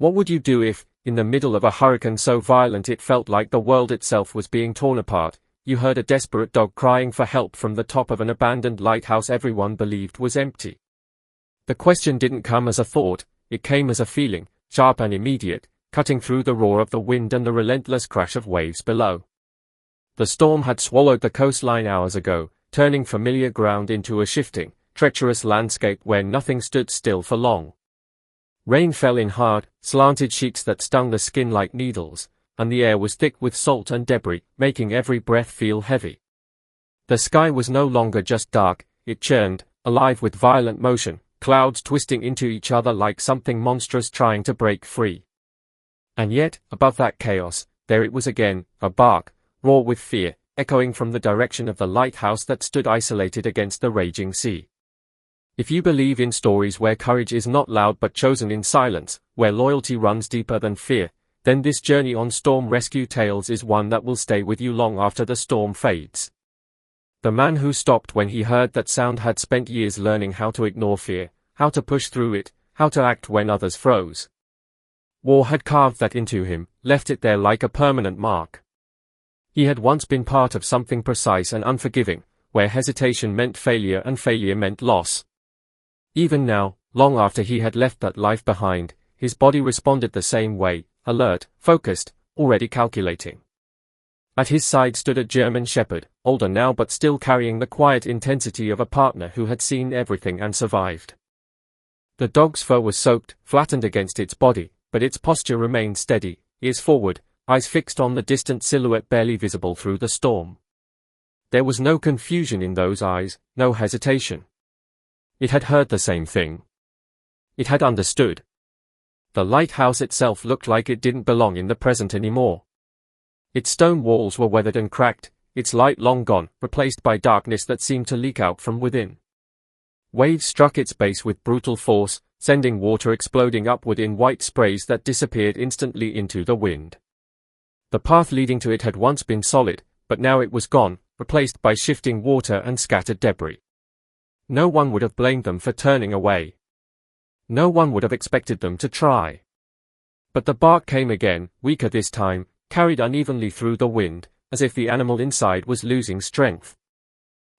What would you do if, in the middle of a hurricane so violent it felt like the world itself was being torn apart, you heard a desperate dog crying for help from the top of an abandoned lighthouse everyone believed was empty? The question didn't come as a thought, it came as a feeling, sharp and immediate, cutting through the roar of the wind and the relentless crash of waves below. The storm had swallowed the coastline hours ago, turning familiar ground into a shifting, treacherous landscape where nothing stood still for long. Rain fell in hard, slanted sheets that stung the skin like needles, and the air was thick with salt and debris, making every breath feel heavy. The sky was no longer just dark, it churned, alive with violent motion, clouds twisting into each other like something monstrous trying to break free. And yet, above that chaos, there it was again, a bark, raw with fear, echoing from the direction of the lighthouse that stood isolated against the raging sea. If you believe in stories where courage is not loud but chosen in silence, where loyalty runs deeper than fear, then this journey on Storm Rescue Tales is one that will stay with you long after the storm fades. The man who stopped when he heard that sound had spent years learning how to ignore fear, how to push through it, how to act when others froze. War had carved that into him, left it there like a permanent mark. He had once been part of something precise and unforgiving, where hesitation meant failure and failure meant loss. Even now, long after he had left that life behind, his body responded the same way, alert, focused, already calculating. At his side stood a German shepherd, older now but still carrying the quiet intensity of a partner who had seen everything and survived. The dog's fur was soaked, flattened against its body, but its posture remained steady, ears forward, eyes fixed on the distant silhouette barely visible through the storm. There was no confusion in those eyes, no hesitation. It had heard the same thing. It had understood. The lighthouse itself looked like it didn't belong in the present anymore. Its stone walls were weathered and cracked, its light long gone, replaced by darkness that seemed to leak out from within. Waves struck its base with brutal force, sending water exploding upward in white sprays that disappeared instantly into the wind. The path leading to it had once been solid, but now it was gone, replaced by shifting water and scattered debris. No one would have blamed them for turning away. No one would have expected them to try. But the bark came again, weaker this time, carried unevenly through the wind, as if the animal inside was losing strength.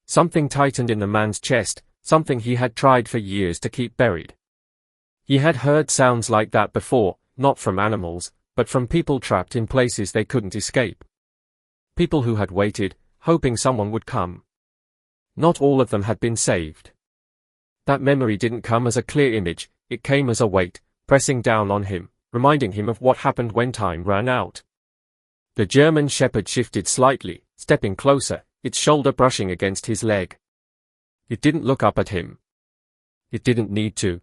Something tightened in the man's chest, something he had tried for years to keep buried. He had heard sounds like that before, not from animals, but from people trapped in places they couldn't escape. People who had waited, hoping someone would come. Not all of them had been saved. That memory didn't come as a clear image, it came as a weight, pressing down on him, reminding him of what happened when time ran out. The German shepherd shifted slightly, stepping closer, its shoulder brushing against his leg. It didn't look up at him. It didn't need to.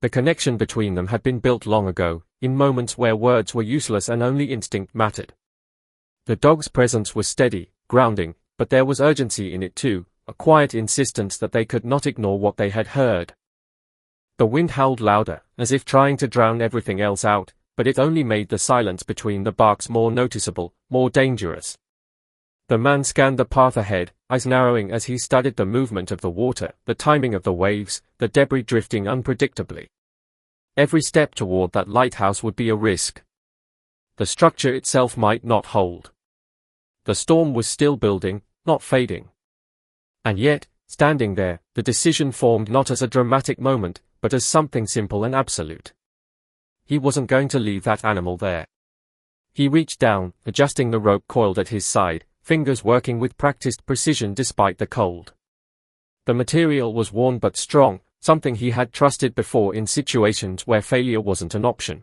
The connection between them had been built long ago, in moments where words were useless and only instinct mattered. The dog's presence was steady, grounding, but there was urgency in it too, a quiet insistence that they could not ignore what they had heard. The wind howled louder, as if trying to drown everything else out, but it only made the silence between the barks more noticeable, more dangerous. The man scanned the path ahead, eyes narrowing as he studied the movement of the water, the timing of the waves, the debris drifting unpredictably. Every step toward that lighthouse would be a risk. The structure itself might not hold. The storm was still building, not fading. And yet, standing there, the decision formed not as a dramatic moment, but as something simple and absolute. He wasn't going to leave that animal there. He reached down, adjusting the rope coiled at his side, fingers working with practiced precision despite the cold. The material was worn but strong, something he had trusted before in situations where failure wasn't an option.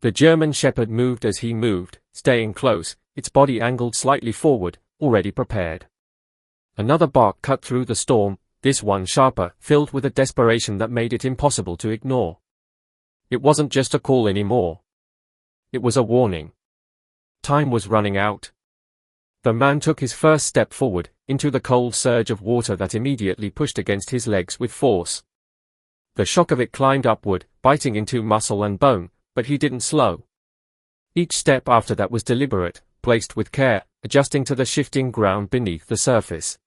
The German shepherd moved as he moved, staying close, its body angled slightly forward, already prepared. Another bark cut through the storm, this one sharper, filled with a desperation that made it impossible to ignore. It wasn't just a call anymore. It was a warning. Time was running out. The man took his first step forward, into the cold surge of water that immediately pushed against his legs with force. The shock of it climbed upward, biting into muscle and bone, but he didn't slow. Each step after that was deliberate, placed with care, adjusting to the shifting ground beneath the surface.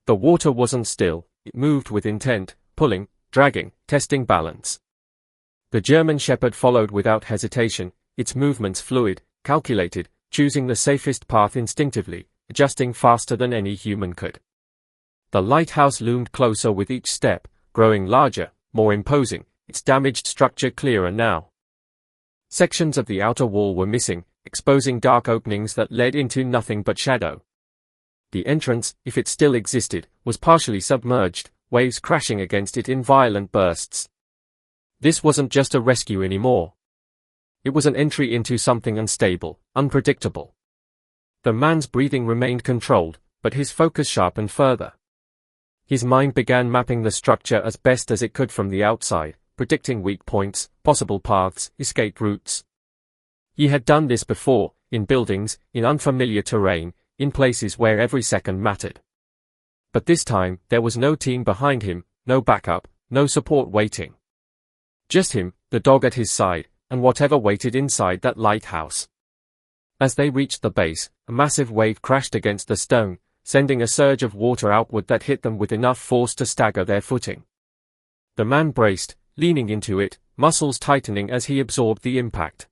The water wasn't still, it moved with intent, pulling, dragging, testing balance. The German Shepherd followed without hesitation, its movements fluid, calculated, choosing the safest path instinctively, adjusting faster than any human could. The lighthouse loomed closer with each step, growing larger, more imposing, its damaged structure clearer now. Sections of the outer wall were missing, exposing dark openings that led into nothing but shadow. The entrance, if it still existed, was partially submerged, waves crashing against it in violent bursts. This wasn't just a rescue anymore. It was an entry into something unstable, unpredictable. The man's breathing remained controlled, but his focus sharpened further. His mind began mapping the structure as best as it could from the outside, predicting weak points, possible paths, escape routes. He had done this before, in buildings, in unfamiliar terrain, in places where every second mattered. But this time, there was no team behind him, no backup, no support waiting. Just him, the dog at his side, and whatever waited inside that lighthouse. As they reached the base, a massive wave crashed against the stone, sending a surge of water outward that hit them with enough force to stagger their footing. The man braced, leaning into it, muscles tightening as he absorbed the impact.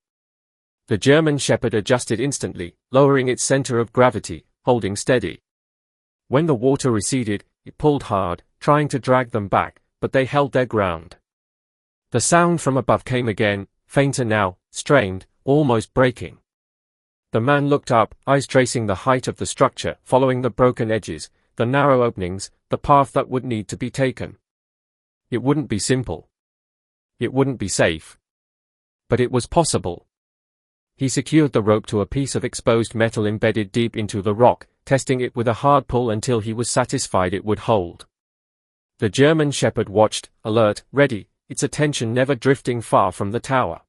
The German Shepherd adjusted instantly, lowering its center of gravity, holding steady. When the water receded, it pulled hard, trying to drag them back, but they held their ground. The sound from above came again, fainter now, strained, almost breaking. The man looked up, eyes tracing the height of the structure, following the broken edges, the narrow openings, the path that would need to be taken. It wouldn't be simple. It wouldn't be safe. But it was possible. He secured the rope to a piece of exposed metal embedded deep into the rock, testing it with a hard pull until he was satisfied it would hold. The German Shepherd watched, alert, ready, its attention never drifting far from the tower.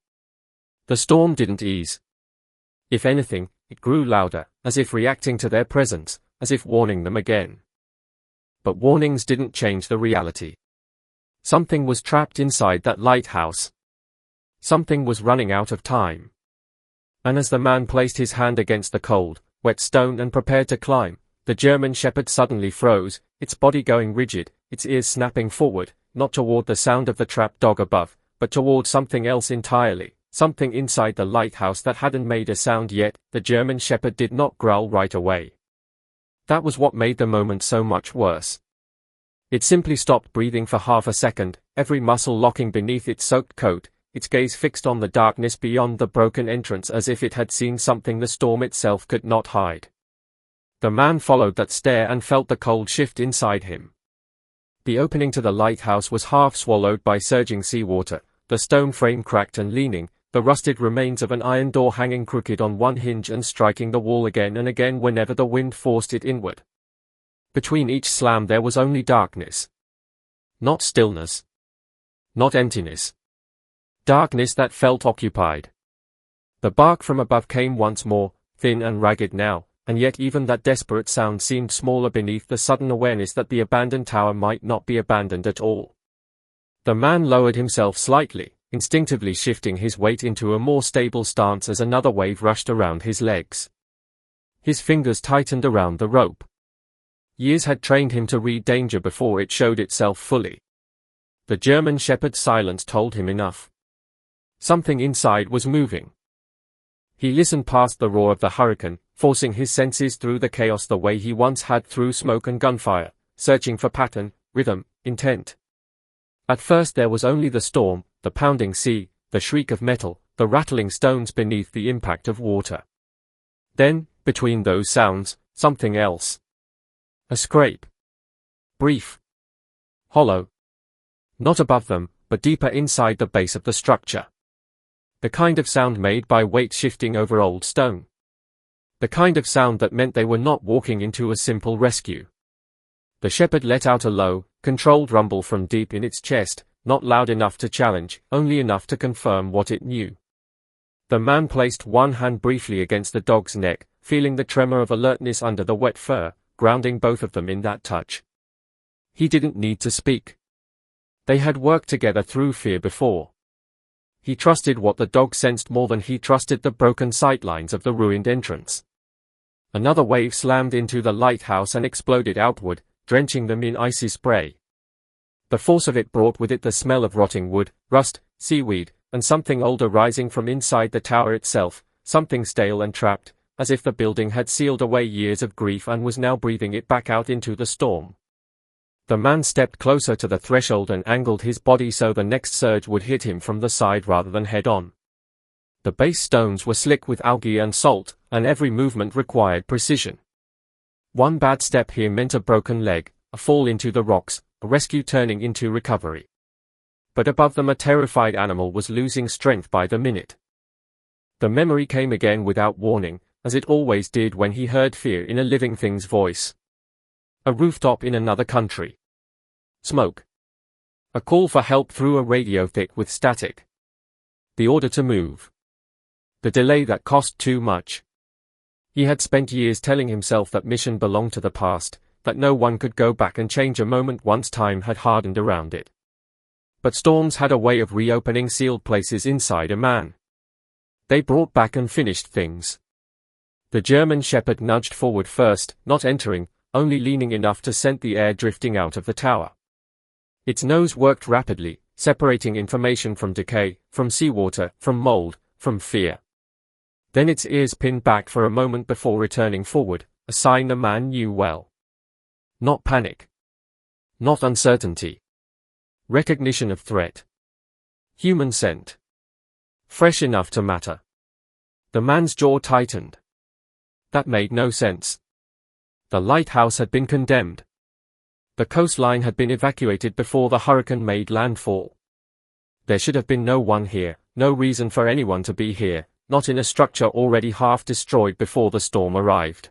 The storm didn't ease. If anything, it grew louder, as if reacting to their presence, as if warning them again. But warnings didn't change the reality. Something was trapped inside that lighthouse. Something was running out of time. And as the man placed his hand against the cold, wet stone and prepared to climb, the German Shepherd suddenly froze, its body going rigid, its ears snapping forward, not toward the sound of the trapped dog above, but toward something else entirely. Something inside the lighthouse that hadn't made a sound yet. The German Shepherd did not growl right away. That was what made the moment so much worse. It simply stopped breathing for half a second, every muscle locking beneath its soaked coat, its gaze fixed on the darkness beyond the broken entrance as if it had seen something the storm itself could not hide. The man followed that stare and felt the cold shift inside him. The opening to the lighthouse was half swallowed by surging seawater, the stone frame cracked and leaning, the rusted remains of an iron door hanging crooked on one hinge and striking the wall again and again whenever the wind forced it inward. Between each slam there was only darkness. Not stillness. Not emptiness. Darkness that felt occupied. The bark from above came once more, thin and ragged now, and yet even that desperate sound seemed smaller beneath the sudden awareness that the abandoned tower might not be abandoned at all. The man lowered himself slightly, instinctively shifting his weight into a more stable stance as another wave rushed around his legs. His fingers tightened around the rope. Years had trained him to read danger before it showed itself fully. The German Shepherd's silence told him enough. Something inside was moving. He listened past the roar of the hurricane, forcing his senses through the chaos the way he once had through smoke and gunfire, searching for pattern, rhythm, intent. At first there was only the storm, the pounding sea, the shriek of metal, the rattling stones beneath the impact of water. Then, between those sounds, something else. A scrape. Brief. Hollow. Not above them, but deeper inside the base of the structure. The kind of sound made by weight shifting over old stone. The kind of sound that meant they were not walking into a simple rescue. The shepherd let out a low, controlled rumble from deep in its chest, not loud enough to challenge, only enough to confirm what it knew. The man placed one hand briefly against the dog's neck, feeling the tremor of alertness under the wet fur, grounding both of them in that touch. He didn't need to speak. They had worked together through fear before. He trusted what the dog sensed more than he trusted the broken sightlines of the ruined entrance. Another wave slammed into the lighthouse and exploded outward, drenching them in icy spray. The force of it brought with it the smell of rotting wood, rust, seaweed, and something older rising from inside the tower itself, something stale and trapped, as if the building had sealed away years of grief and was now breathing it back out into the storm. The man stepped closer to the threshold and angled his body so the next surge would hit him from the side rather than head-on. The base stones were slick with algae and salt, and every movement required precision. One bad step here meant a broken leg, a fall into the rocks, a rescue turning into recovery. But above them a terrified animal was losing strength by the minute. The memory came again without warning, as it always did when he heard fear in a living thing's voice. A rooftop in another country. Smoke. A call for help through a radio thick with static. The order to move. The delay that cost too much. He had spent years telling himself that mission belonged to the past, that no one could go back and change a moment once time had hardened around it. But storms had a way of reopening sealed places inside a man. They brought back unfinished things. The German shepherd nudged forward first, not entering, only leaning enough to send the air drifting out of the tower. Its nose worked rapidly, separating information from decay, from seawater, from mold, from fear. Then its ears pinned back for a moment before returning forward, a sign the man knew well. Not panic. Not uncertainty. Recognition of threat. Human scent. Fresh enough to matter. The man's jaw tightened. That made no sense. The lighthouse had been condemned. The coastline had been evacuated before the hurricane made landfall. There should have been no one here, no reason for anyone to be here, not in a structure already half destroyed before the storm arrived.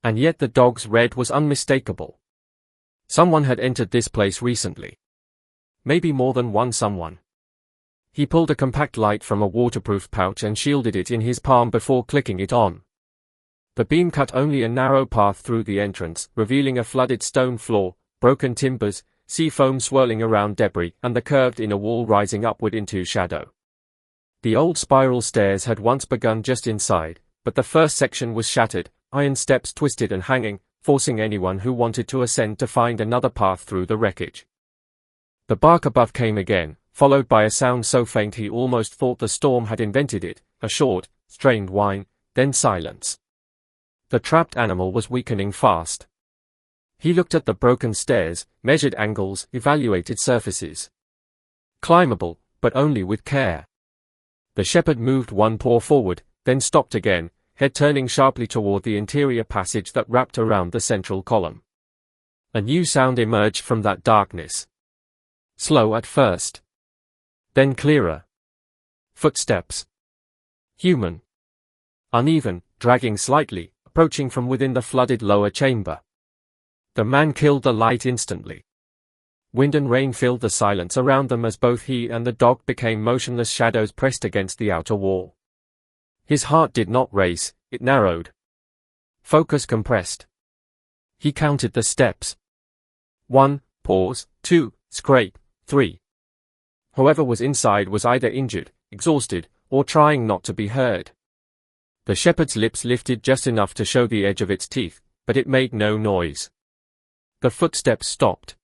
And yet the dog's red was unmistakable. Someone had entered this place recently. Maybe more than one someone. He pulled a compact light from a waterproof pouch and shielded it in his palm before clicking it on. The beam cut only a narrow path through the entrance, revealing a flooded stone floor, broken timbers, sea foam swirling around debris, and the curved inner wall rising upward into shadow. The old spiral stairs had once begun just inside, but the first section was shattered, iron steps twisted and hanging, forcing anyone who wanted to ascend to find another path through the wreckage. The bark above came again, followed by a sound so faint he almost thought the storm had invented it, a short, strained whine, then silence. The trapped animal was weakening fast. He looked at the broken stairs, measured angles, evaluated surfaces. Climbable, but only with care. The shepherd moved one paw forward, then stopped again, head turning sharply toward the interior passage that wrapped around the central column. A new sound emerged from that darkness. Slow at first. Then clearer. Footsteps. Human. Uneven, dragging slightly, approaching from within the flooded lower chamber. The man killed the light instantly. Wind and rain filled the silence around them as both he and the dog became motionless shadows pressed against the outer wall. His heart did not race, it narrowed. Focus compressed. He counted the steps. 1, pause, 2, scrape, 3. Whoever was inside was either injured, exhausted, or trying not to be heard. The shepherd's lips lifted just enough to show the edge of its teeth, but it made no noise. The footsteps stopped.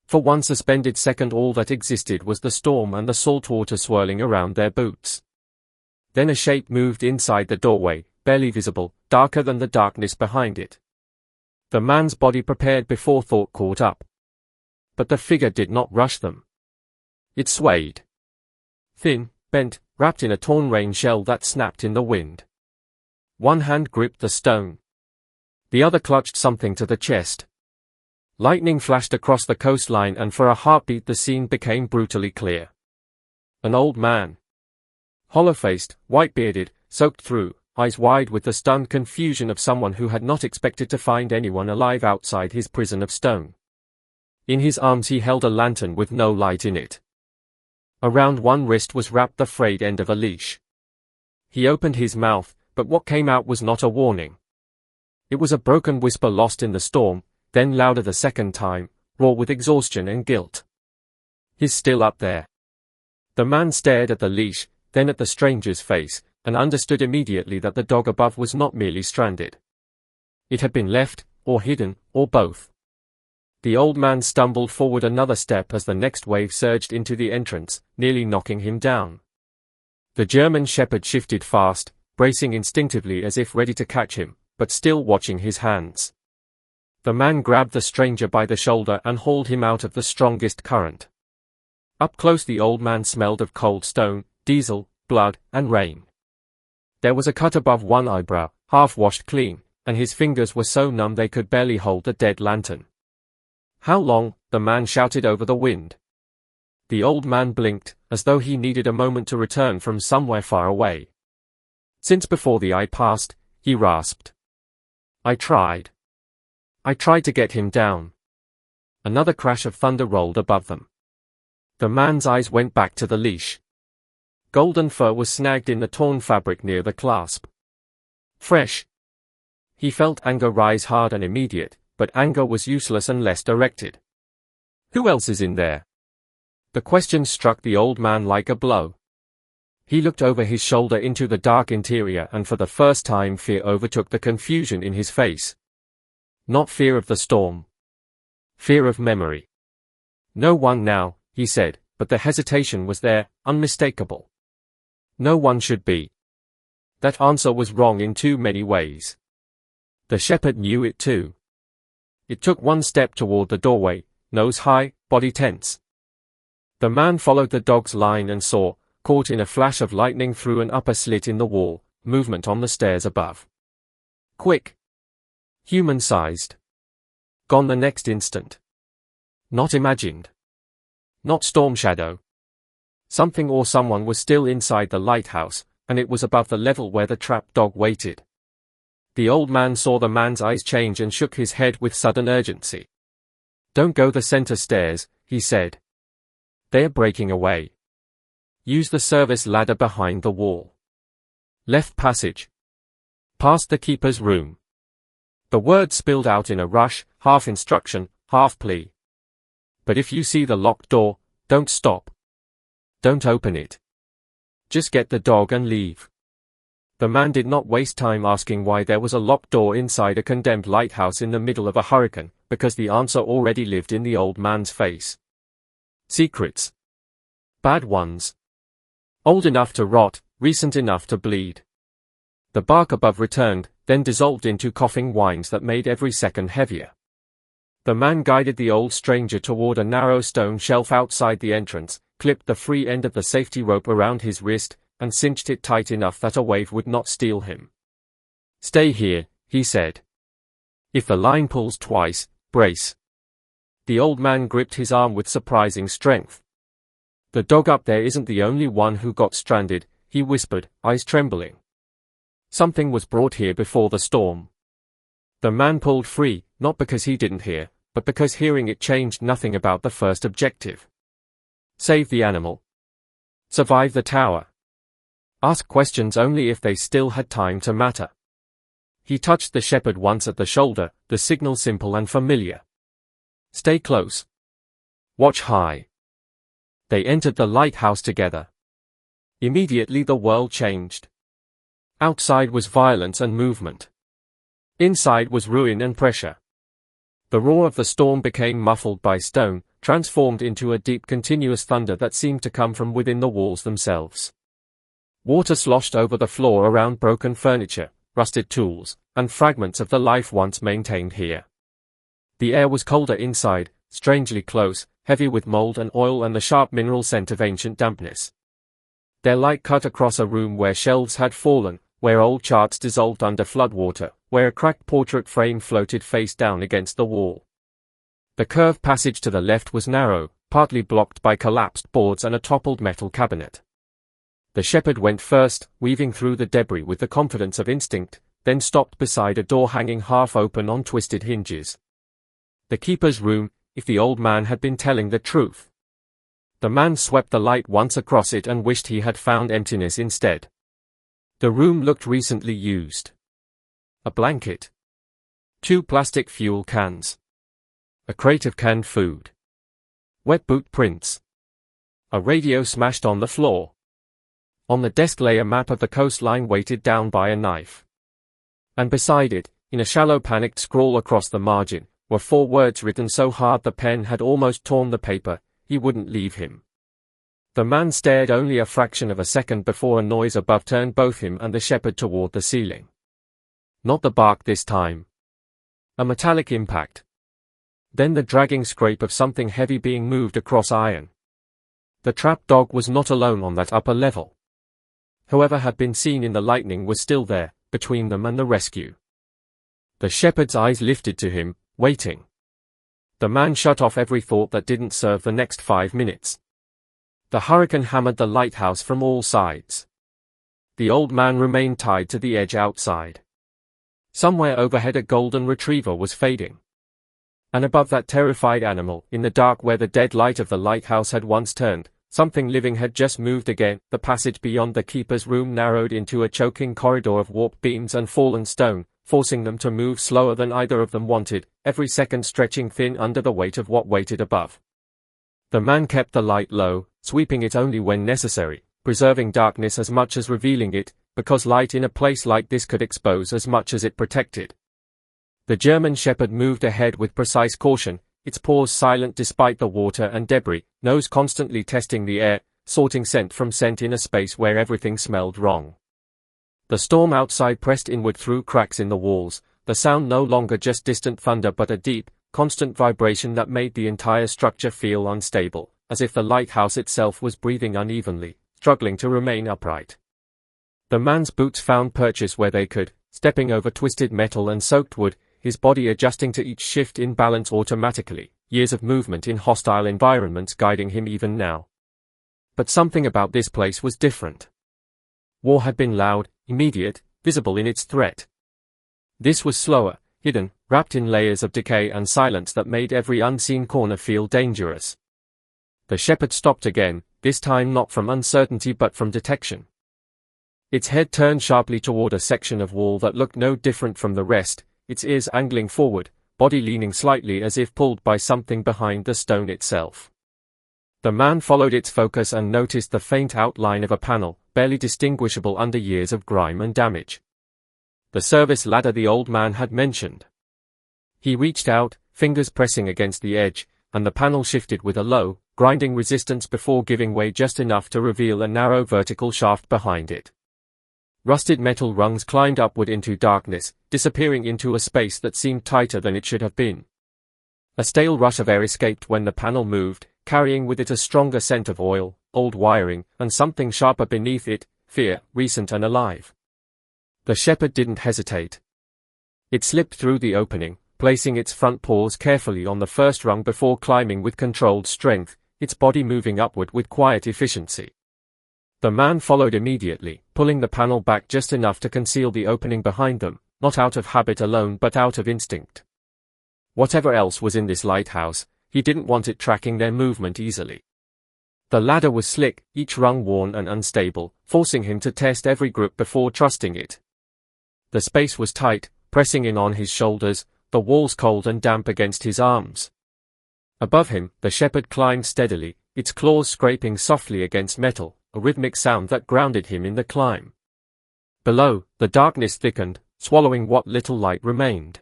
For one suspended second all that existed was the storm and the salt water swirling around their boots. Then a shape moved inside the doorway, barely visible, darker than the darkness behind it. The man's body prepared before thought caught up. But the figure did not rush them. It swayed. Thin, bent, wrapped in a torn rain shell that snapped in the wind. One hand gripped the stone. The other clutched something to the chest. Lightning flashed across the coastline and for a heartbeat the scene became brutally clear. An old man. Hollow-faced, white-bearded, soaked through, eyes wide with the stunned confusion of someone who had not expected to find anyone alive outside his prison of stone. In his arms he held a lantern with no light in it. Around one wrist was wrapped the frayed end of a leash. He opened his mouth, but what came out was not a warning. It was a broken whisper lost in the storm, then louder the second time, raw with exhaustion and guilt. "He's still up there." The man stared at the leash, then at the stranger's face, and understood immediately that the dog above was not merely stranded. It had been left, or hidden, or both. The old man stumbled forward another step as the next wave surged into the entrance, nearly knocking him down. The German shepherd shifted fast, bracing instinctively as if ready to catch him, but still watching his hands. The man grabbed the stranger by the shoulder and hauled him out of the strongest current. Up close the old man smelled of cold stone, diesel, blood, and rain. There was a cut above one eyebrow, half washed clean, and his fingers were so numb they could barely hold the dead lantern. "How long?" the man shouted over the wind. The old man blinked, as though he needed a moment to return from somewhere far away. "Since before the eye passed," he rasped. I tried to get him down." Another crash of thunder rolled above them. The man's eyes went back to the leash. Golden fur was snagged in the torn fabric near the clasp. Fresh. He felt anger rise hard and immediate, but anger was useless unless directed. "Who else is in there?" The question struck the old man like a blow. He looked over his shoulder into the dark interior, and for the first time fear overtook the confusion in his face. Not fear of the storm. Fear of memory. "No one now," he said, but the hesitation was there, unmistakable. No one should be. That answer was wrong in too many ways. The shepherd knew it too. It took one step toward the doorway, nose high, body tense. The man followed the dog's line and saw, caught in a flash of lightning through an upper slit in the wall, movement on the stairs above. Quick. Human-sized. Gone the next instant. Not imagined. Not storm shadow. Something or someone was still inside the lighthouse, and it was above the level where the trapped dog waited. The old man saw the man's eyes change and shook his head with sudden urgency. "Don't go the center stairs," he said. "They're breaking away. Use the service ladder behind the wall. Left passage. Past the keeper's room." The words spilled out in a rush, half instruction, half plea. "But if you see the locked door, don't stop. Don't open it. Just get the dog and leave." The man did not waste time asking why there was a locked door inside a condemned lighthouse in the middle of a hurricane, because the answer already lived in the old man's face. Secrets. Bad ones. Old enough to rot, recent enough to bleed. The bark above returned, then dissolved into coughing whines that made every second heavier. The man guided the old stranger toward a narrow stone shelf outside the entrance, clipped the free end of the safety rope around his wrist, and cinched it tight enough that a wave would not steal him. "Stay here," he said. "If the line pulls twice, brace." The old man gripped his arm with surprising strength. "The dog up there isn't the only one who got stranded," he whispered, eyes trembling. "Something was brought here before the storm." The man pulled free, not because he didn't hear, but because hearing it changed nothing about the first objective. Save the animal. Survive the tower. Ask questions only if they still had time to matter. He touched the shepherd once at the shoulder, the signal simple and familiar. Stay close. Watch high. They entered the lighthouse together. Immediately the world changed. Outside was violence and movement. Inside was ruin and pressure. The roar of the storm became muffled by stone, transformed into a deep continuous thunder that seemed to come from within the walls themselves. Water sloshed over the floor around broken furniture, rusted tools, and fragments of the life once maintained here. The air was colder inside, strangely close, heavy with mold and oil and the sharp mineral scent of ancient dampness. Their light cut across a room where shelves had fallen, where old charts dissolved under floodwater, where a cracked portrait frame floated face down against the wall. The curved passage to the left was narrow, partly blocked by collapsed boards and a toppled metal cabinet. The shepherd went first, weaving through the debris with the confidence of instinct, then stopped beside a door hanging half open on twisted hinges. The keeper's room, if the old man had been telling the truth. The man swept the light once across it and wished he had found emptiness instead. The room looked recently used. A blanket. 2 plastic fuel cans. A crate of canned food. Wet boot prints. A radio smashed on the floor. On the desk lay a map of the coastline weighted down by a knife. And beside it, in a shallow panicked scrawl across the margin, were 4 words written so hard the pen had almost torn the paper: he wouldn't leave him. The man stared only a fraction of a second before a noise above turned both him and the shepherd toward the ceiling. Not the bark this time. A metallic impact. Then the dragging scrape of something heavy being moved across iron. The trap dog was not alone on that upper level. Whoever had been seen in the lightning was still there, between them and the rescue. The shepherd's eyes lifted to him, waiting. The man shut off every thought that didn't serve the next 5 minutes. The hurricane hammered the lighthouse from all sides. The old man remained tied to the edge outside. Somewhere overhead a golden retriever was fading. And above that terrified animal, in the dark where the dead light of the lighthouse had once turned, something living had just moved again. The passage beyond the keeper's room narrowed into a choking corridor of warped beams and fallen stone, forcing them to move slower than either of them wanted, every second stretching thin under the weight of what waited above. The man kept the light low, sweeping it only when necessary, preserving darkness as much as revealing it, because light in a place like this could expose as much as it protected. The German shepherd moved ahead with precise caution, its paws silent despite the water and debris, nose constantly testing the air, sorting scent from scent in a space where everything smelled wrong. The storm outside pressed inward through cracks in the walls, the sound no longer just distant thunder but a deep, constant vibration that made the entire structure feel unstable, as if the lighthouse itself was breathing unevenly, struggling to remain upright. The man's boots found purchase where they could, stepping over twisted metal and soaked wood, his body adjusting to each shift in balance automatically, years of movement in hostile environments guiding him even now. But something about this place was different. War had been loud, immediate, visible in its threat. This was slower, hidden, wrapped in layers of decay and silence that made every unseen corner feel dangerous. The shepherd stopped again, this time not from uncertainty but from detection. Its head turned sharply toward a section of wall that looked no different from the rest, its ears angling forward, body leaning slightly as if pulled by something behind the stone itself. The man followed its focus and noticed the faint outline of a panel, barely distinguishable under years of grime and damage. The service ladder the old man had mentioned. He reached out, fingers pressing against the edge, and the panel shifted with a low, grinding resistance before giving way just enough to reveal a narrow vertical shaft behind it. Rusted metal rungs climbed upward into darkness, disappearing into a space that seemed tighter than it should have been. A stale rush of air escaped when the panel moved, carrying with it a stronger scent of oil, old wiring, and something sharper beneath it, fear, recent and alive. The shepherd didn't hesitate. It slipped through the opening, placing its front paws carefully on the first rung before climbing with controlled strength, its body moving upward with quiet efficiency. The man followed immediately, pulling the panel back just enough to conceal the opening behind them, not out of habit alone but out of instinct. Whatever else was in this lighthouse, he didn't want it tracking their movement easily. The ladder was slick, each rung worn and unstable, forcing him to test every grip before trusting it. The space was tight, pressing in on his shoulders, the walls cold and damp against his arms. Above him, the shepherd climbed steadily, its claws scraping softly against metal, a rhythmic sound that grounded him in the climb. Below, the darkness thickened, swallowing what little light remained.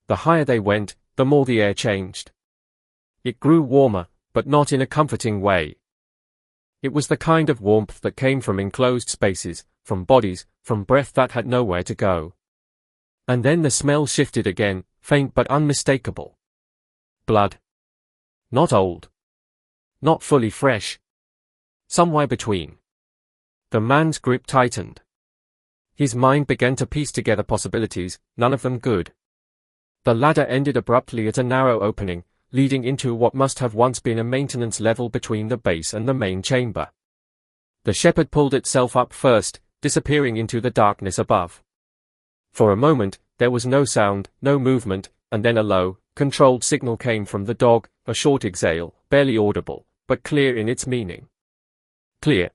The higher they went, the more the air changed. It grew warmer, but not in a comforting way. It was the kind of warmth that came from enclosed spaces, from bodies, from breath that had nowhere to go. And then the smell shifted again, faint but unmistakable. Blood. Not old. Not fully fresh. Somewhere between. The man's grip tightened. His mind began to piece together possibilities, none of them good. The ladder ended abruptly at a narrow opening, leading into what must have once been a maintenance level between the base and the main chamber. The shepherd pulled itself up first, disappearing into the darkness above. For a moment, there was no sound, no movement, and then a low, controlled signal came from the dog, a short exhale, barely audible, but clear in its meaning. Clear.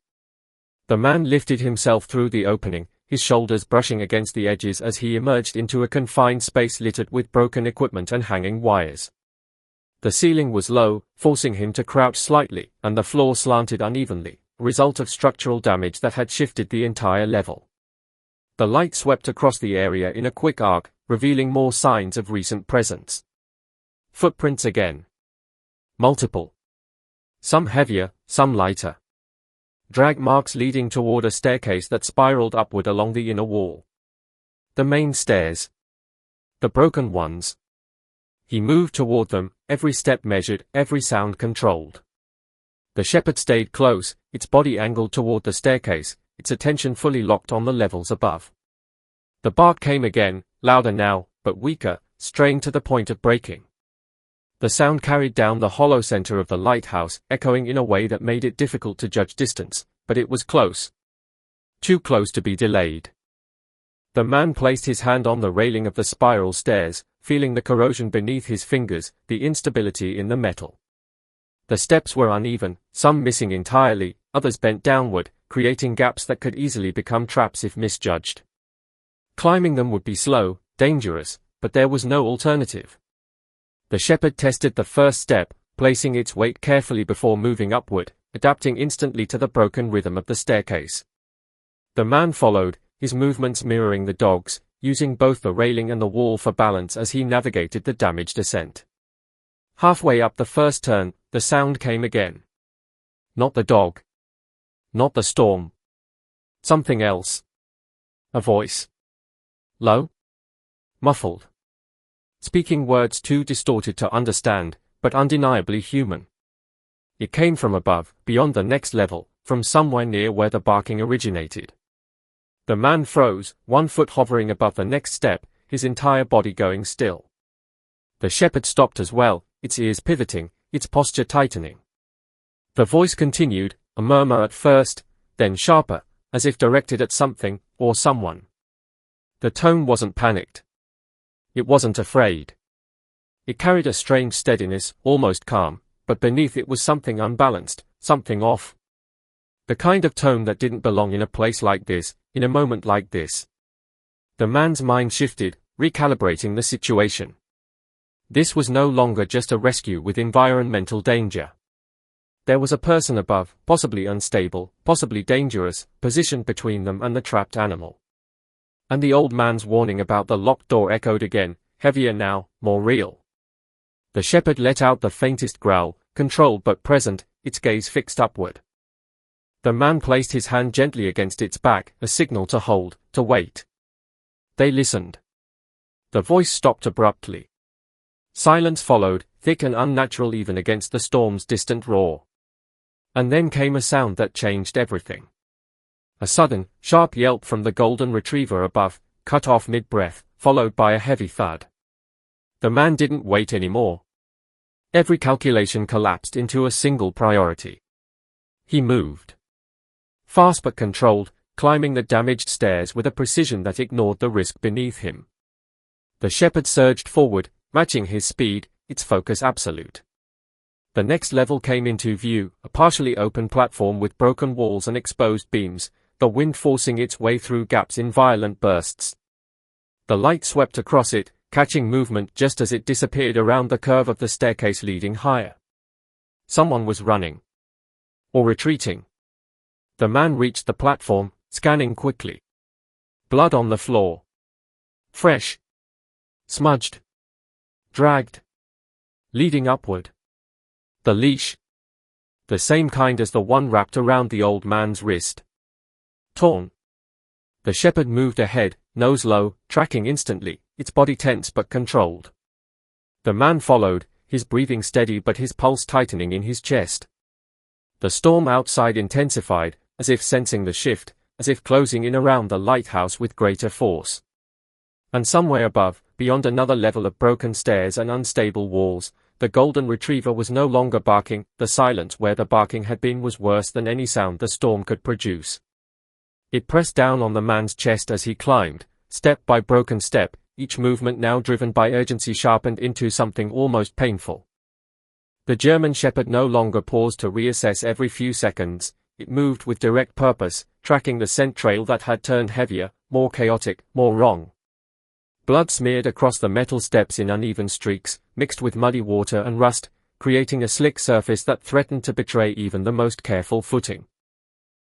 The man lifted himself through the opening, his shoulders brushing against the edges as he emerged into a confined space littered with broken equipment and hanging wires. The ceiling was low, forcing him to crouch slightly, and the floor slanted unevenly, a result of structural damage that had shifted the entire level. The light swept across the area in a quick arc, revealing more signs of recent presence. Footprints again. Multiple. Some heavier, some lighter. Drag marks leading toward a staircase that spiraled upward along the inner wall. The main stairs. The broken ones. He moved toward them, every step measured, every sound controlled. The shepherd stayed close, its body angled toward the staircase, its attention fully locked on the levels above. The bark came again, louder now, but weaker, straying to the point of breaking. The sound carried down the hollow center of the lighthouse, echoing in a way that made it difficult to judge distance, but it was close. Too close to be delayed. The man placed his hand on the railing of the spiral stairs, feeling the corrosion beneath his fingers, the instability in the metal. The steps were uneven, some missing entirely, others bent downward, creating gaps that could easily become traps if misjudged. Climbing them would be slow, dangerous, but there was no alternative. The shepherd tested the first step, placing its weight carefully before moving upward, adapting instantly to the broken rhythm of the staircase. The man followed, his movements mirroring the dog's, using both the railing and the wall for balance as he navigated the damaged ascent. Halfway up the first turn, the sound came again. Not the dog. Not the storm. Something else. A voice. Low? Muffled. Speaking words too distorted to understand, but undeniably human. It came from above, beyond the next level, from somewhere near where the barking originated. The man froze, one foot hovering above the next step, his entire body going still. The shepherd stopped as well, its ears pivoting, its posture tightening. The voice continued, a murmur at first, then sharper, as if directed at something, or someone. The tone wasn't panicked. It wasn't afraid. It carried a strange steadiness, almost calm, but beneath it was something unbalanced, something off. The kind of tone that didn't belong in a place like this, in a moment like this. The man's mind shifted, recalibrating the situation. This was no longer just a rescue with environmental danger. There was a person above, possibly unstable, possibly dangerous, positioned between them and the trapped animal. And the old man's warning about the locked door echoed again, heavier now, more real. The shepherd let out the faintest growl, controlled but present, its gaze fixed upward. The man placed his hand gently against its back, a signal to hold, to wait. They listened. The voice stopped abruptly. Silence followed, thick and unnatural even against the storm's distant roar. And then came a sound that changed everything. A sudden, sharp yelp from the golden retriever above, cut off mid-breath, followed by a heavy thud. The man didn't wait anymore. Every calculation collapsed into a single priority. He moved. Fast but controlled, climbing the damaged stairs with a precision that ignored the risk beneath him. The shepherd surged forward, matching his speed, its focus absolute. The next level came into view, a partially open platform with broken walls and exposed beams, the wind forcing its way through gaps in violent bursts. The light swept across it, catching movement just as it disappeared around the curve of the staircase leading higher. Someone was running. Or retreating. The man reached the platform, scanning quickly. Blood on the floor. Fresh. Smudged. Dragged. Leading upward. The leash. The same kind as the one wrapped around the old man's wrist. Torn. The shepherd moved ahead, nose low, tracking instantly, its body tense but controlled. The man followed, his breathing steady but his pulse tightening in his chest. The storm outside intensified, as if sensing the shift, as if closing in around the lighthouse with greater force. And somewhere above, beyond another level of broken stairs and unstable walls, the golden retriever was no longer barking, the silence where the barking had been was worse than any sound the storm could produce. It pressed down on the man's chest as he climbed, step by broken step, each movement now driven by urgency sharpened into something almost painful. The German shepherd no longer paused to reassess every few seconds, it moved with direct purpose, tracking the scent trail that had turned heavier, more chaotic, more wrong. Blood smeared across the metal steps in uneven streaks, mixed with muddy water and rust, creating a slick surface that threatened to betray even the most careful footing.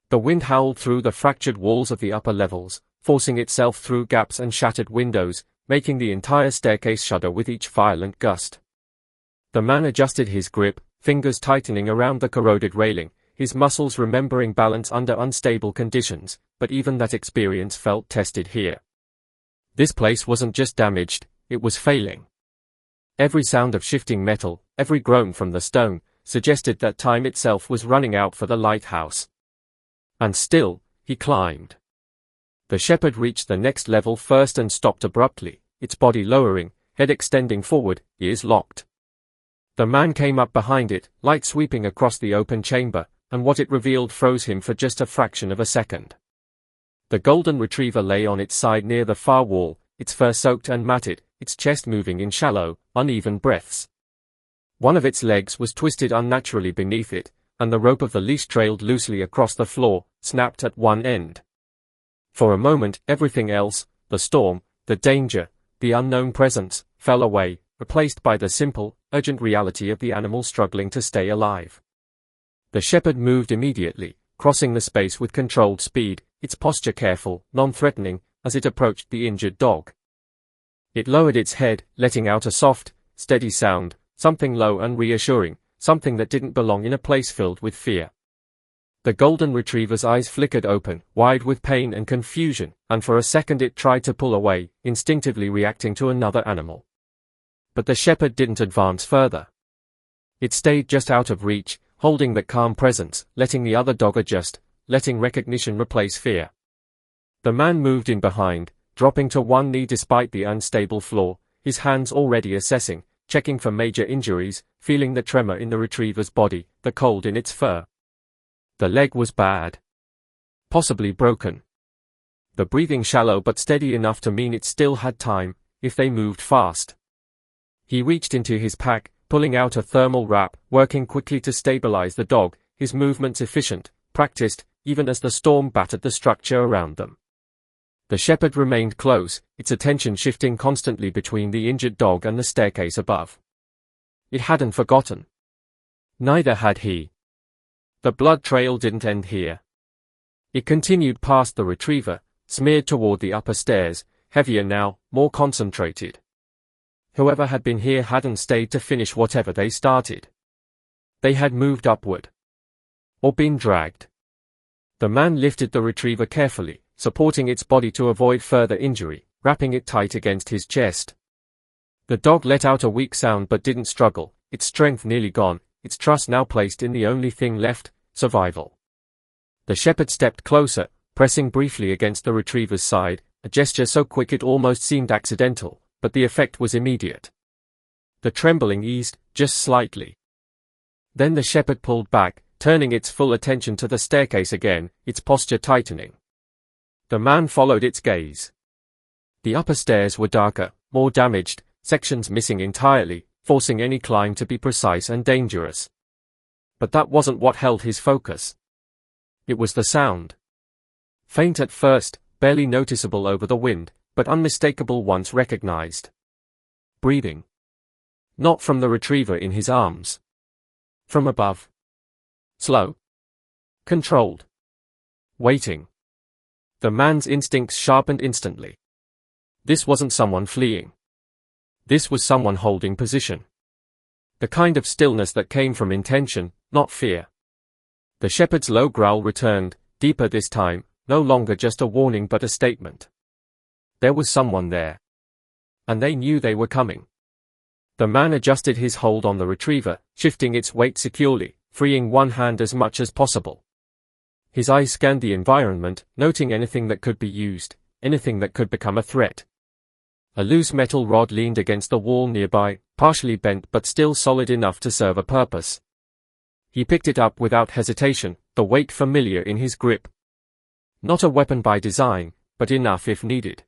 The wind howled through the fractured walls of the upper levels, forcing itself through gaps and shattered windows, making the entire staircase shudder with each violent gust. The man adjusted his grip, fingers tightening around the corroded railing, his muscles remembering balance under unstable conditions, but even that experience felt tested here. This place wasn't just damaged, it was failing. Every sound of shifting metal, every groan from the stone, suggested that time itself was running out for the lighthouse. And still, he climbed. The shepherd reached the next level first and stopped abruptly, its body lowering, head extending forward, ears locked. The man came up behind it, light sweeping across the open chamber, and what it revealed froze him for just a fraction of a second. The golden retriever lay on its side near the far wall, its fur soaked and matted, its chest moving in shallow, uneven breaths. One of its legs was twisted unnaturally beneath it, and the rope of the leash trailed loosely across the floor, snapped at one end. For a moment, everything else, the storm, the danger, the unknown presence, fell away, replaced by the simple, urgent reality of the animal struggling to stay alive. The shepherd moved immediately, crossing the space with controlled speed, its posture careful, non-threatening, as it approached the injured dog. It lowered its head, letting out a soft, steady sound, something low and reassuring, something that didn't belong in a place filled with fear. The golden retriever's eyes flickered open, wide with pain and confusion, and for a second it tried to pull away, instinctively reacting to another animal. But the shepherd didn't advance further. It stayed just out of reach, holding that calm presence, letting the other dog adjust, letting recognition replace fear. The man moved in behind, dropping to one knee despite the unstable floor, his hands already assessing, checking for major injuries, feeling the tremor in the retriever's body, the cold in its fur. The leg was bad. Possibly broken. The breathing shallow but steady enough to mean it still had time, if they moved fast. He reached into his pack, pulling out a thermal wrap, working quickly to stabilize the dog, his movements efficient, practiced, even as the storm battered the structure around them. The shepherd remained close, its attention shifting constantly between the injured dog and the staircase above. It hadn't forgotten. Neither had he. The blood trail didn't end here. It continued past the retriever, smeared toward the upper stairs, heavier now, more concentrated. Whoever had been here hadn't stayed to finish whatever they started. They had moved upward. Or been dragged. The man lifted the retriever carefully, supporting its body to avoid further injury, wrapping it tight against his chest. The dog let out a weak sound but didn't struggle, its strength nearly gone, its trust now placed in the only thing left, survival. The shepherd stepped closer, pressing briefly against the retriever's side, a gesture so quick it almost seemed accidental, but the effect was immediate. The trembling eased, just slightly. Then the shepherd pulled back, turning its full attention to the staircase again, its posture tightening. The man followed its gaze. The upper stairs were darker, more damaged, sections missing entirely, forcing any climb to be precise and dangerous. But that wasn't what held his focus. It was the sound. Faint at first, barely noticeable over the wind, but unmistakable once recognized. Breathing. Not from the retriever in his arms. From above. Slow. Controlled. Waiting. The man's instincts sharpened instantly. This wasn't someone fleeing. This was someone holding position. The kind of stillness that came from intention, not fear. The shepherd's low growl returned, deeper this time, no longer just a warning but a statement. There was someone there. And they knew they were coming. The man adjusted his hold on the retriever, shifting its weight securely, freeing one hand as much as possible. His eyes scanned the environment, noting anything that could be used, anything that could become a threat. A loose metal rod leaned against the wall nearby, partially bent but still solid enough to serve a purpose. He picked it up without hesitation, the weight familiar in his grip. Not a weapon by design, but enough if needed.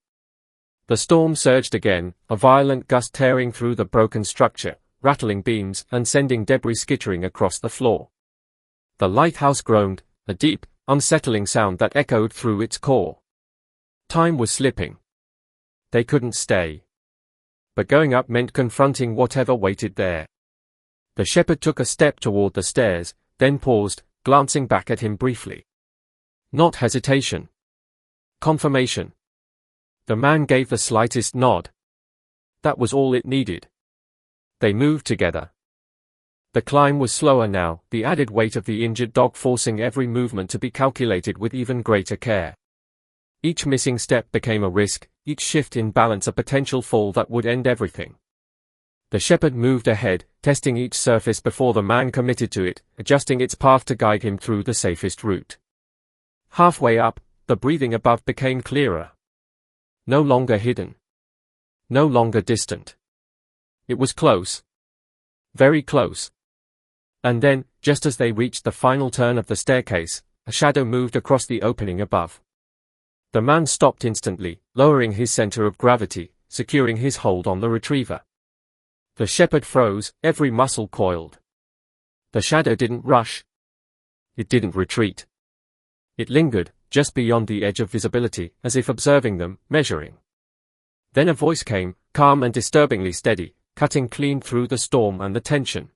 The storm surged again, a violent gust tearing through the broken structure, rattling beams and sending debris skittering across the floor. The lighthouse groaned, a deep, unsettling sound that echoed through its core. Time was slipping. They couldn't stay. But going up meant confronting whatever waited there. The shepherd took a step toward the stairs, then paused, glancing back at him briefly. Not hesitation. Confirmation. The man gave the slightest nod. That was all it needed. They moved together. The climb was slower now, the added weight of the injured dog forcing every movement to be calculated with even greater care. Each missing step became a risk, each shift in balance a potential fall that would end everything. The shepherd moved ahead, testing each surface before the man committed to it, adjusting its path to guide him through the safest route. Halfway up, the breathing above became clearer. No longer hidden. No longer distant. It was close. Very close. And then, just as they reached the final turn of the staircase, a shadow moved across the opening above. The man stopped instantly, lowering his center of gravity, securing his hold on the retriever. The shepherd froze, every muscle coiled. The shadow didn't rush. It didn't retreat. It lingered, just beyond the edge of visibility, as if observing them, measuring. Then a voice came, calm and disturbingly steady, cutting clean through the storm and the tension.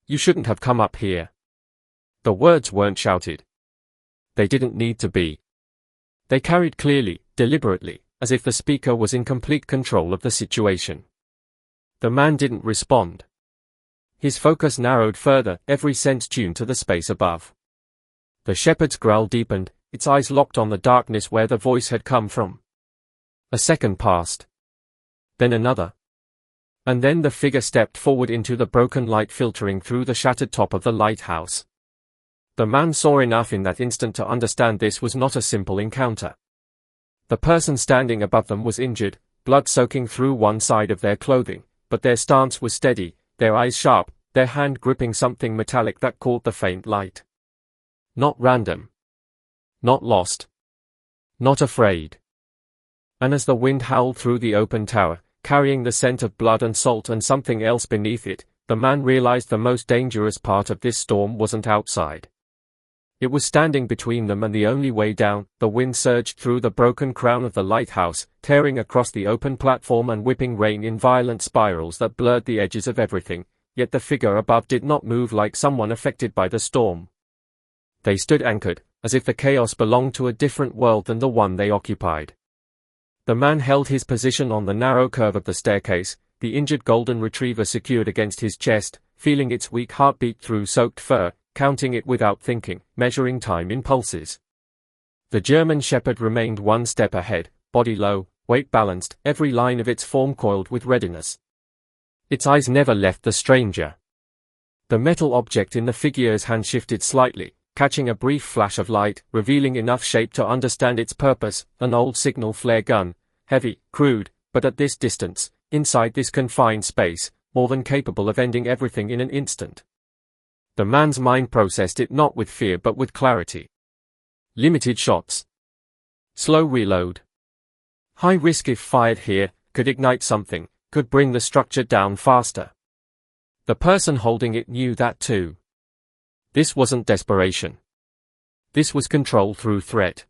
"You shouldn't have come up here." The words weren't shouted. They didn't need to be. They carried clearly, deliberately, as if the speaker was in complete control of the situation. The man didn't respond. His focus narrowed further, every sense tuned to the space above. The shepherd's growl deepened, its eyes locked on the darkness where the voice had come from. A second passed. Then another. And then the figure stepped forward into the broken light filtering through the shattered top of the lighthouse. The man saw enough in that instant to understand this was not a simple encounter. The person standing above them was injured, blood soaking through one side of their clothing, but their stance was steady, their eyes sharp, their hand gripping something metallic that caught the faint light. Not random. Not lost. Not afraid. And as the wind howled through the open tower, carrying the scent of blood and salt and something else beneath it, the man realized the most dangerous part of this storm wasn't outside. It was standing between them and the only way down. The wind surged through the broken crown of the lighthouse, tearing across the open platform and whipping rain in violent spirals that blurred the edges of everything, yet the figure above did not move like someone affected by the storm. They stood anchored, as if the chaos belonged to a different world than the one they occupied. The man held his position on the narrow curve of the staircase, the injured golden retriever secured against his chest, feeling its weak heartbeat through soaked fur, counting it without thinking, measuring time in pulses. The German shepherd remained one step ahead, body low, weight balanced, every line of its form coiled with readiness. Its eyes never left the stranger. The metal object in the figure's hand shifted slightly, catching a brief flash of light, revealing enough shape to understand its purpose, an old signal flare gun, heavy, crude, but at this distance, inside this confined space, more than capable of ending everything in an instant. The man's mind processed it not with fear but with clarity. Limited shots. Slow reload. High risk if fired here, could ignite something, could bring the structure down faster. The person holding it knew that too. This wasn't desperation. This was control through threat.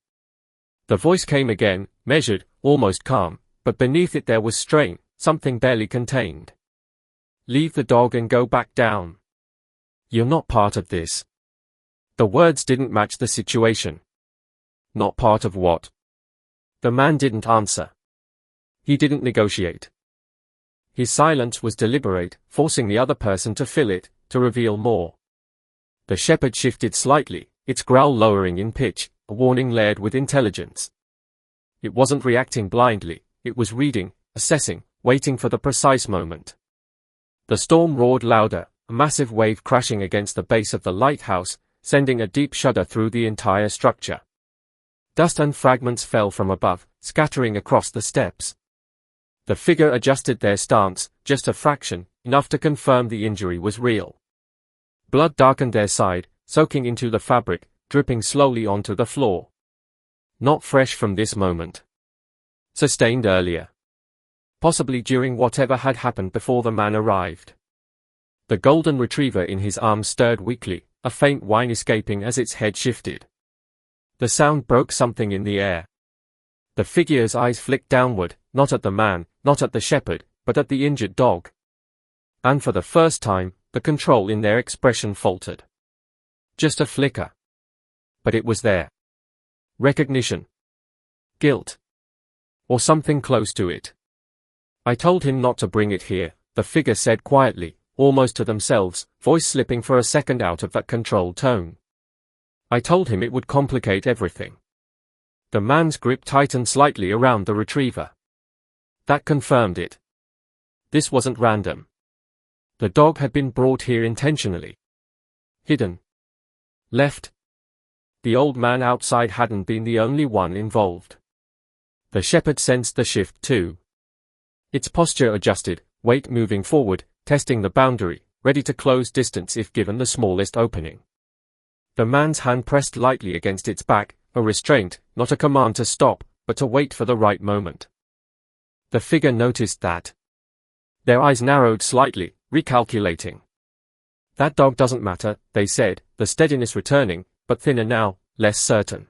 The voice came again, measured, almost calm, but beneath it there was strain, something barely contained. "Leave the dog and go back down. You're not part of this." The words didn't match the situation. Not part of what? The man didn't answer. He didn't negotiate. His silence was deliberate, forcing the other person to fill it, to reveal more. The shepherd shifted slightly, its growl lowering in pitch, a warning layered with intelligence. It wasn't reacting blindly, it was reading, assessing, waiting for the precise moment. The storm roared louder, a massive wave crashing against the base of the lighthouse, sending a deep shudder through the entire structure. Dust and fragments fell from above, scattering across the steps. The figure adjusted their stance, just a fraction, enough to confirm the injury was real. Blood darkened their side, soaking into the fabric, dripping slowly onto the floor. Not fresh from this moment. Sustained earlier. Possibly during whatever had happened before the man arrived. The golden retriever in his arms stirred weakly, a faint whine escaping as its head shifted. The sound broke something in the air. The figure's eyes flicked downward, not at the man, not at the shepherd, but at the injured dog. And for the first time, the control in their expression faltered. Just a flicker. But it was there. Recognition. Guilt. Or something close to it. "I told him not to bring it here," the figure said quietly, almost to themselves, voice slipping for a second out of that controlled tone. I told him it would complicate everything. The man's grip tightened slightly around the retriever. That confirmed it. This wasn't random. The dog had been brought here intentionally. Hidden. Left. The old man outside hadn't been the only one involved. The shepherd sensed the shift too. Its posture adjusted, weight moving forward, testing the boundary, ready to close distance if given the smallest opening. The man's hand pressed lightly against its back, a restraint, not a command to stop, but to wait for the right moment. The figure noticed that. Their eyes narrowed slightly, recalculating. That dog doesn't matter, they said, the steadiness returning, but thinner now, less certain.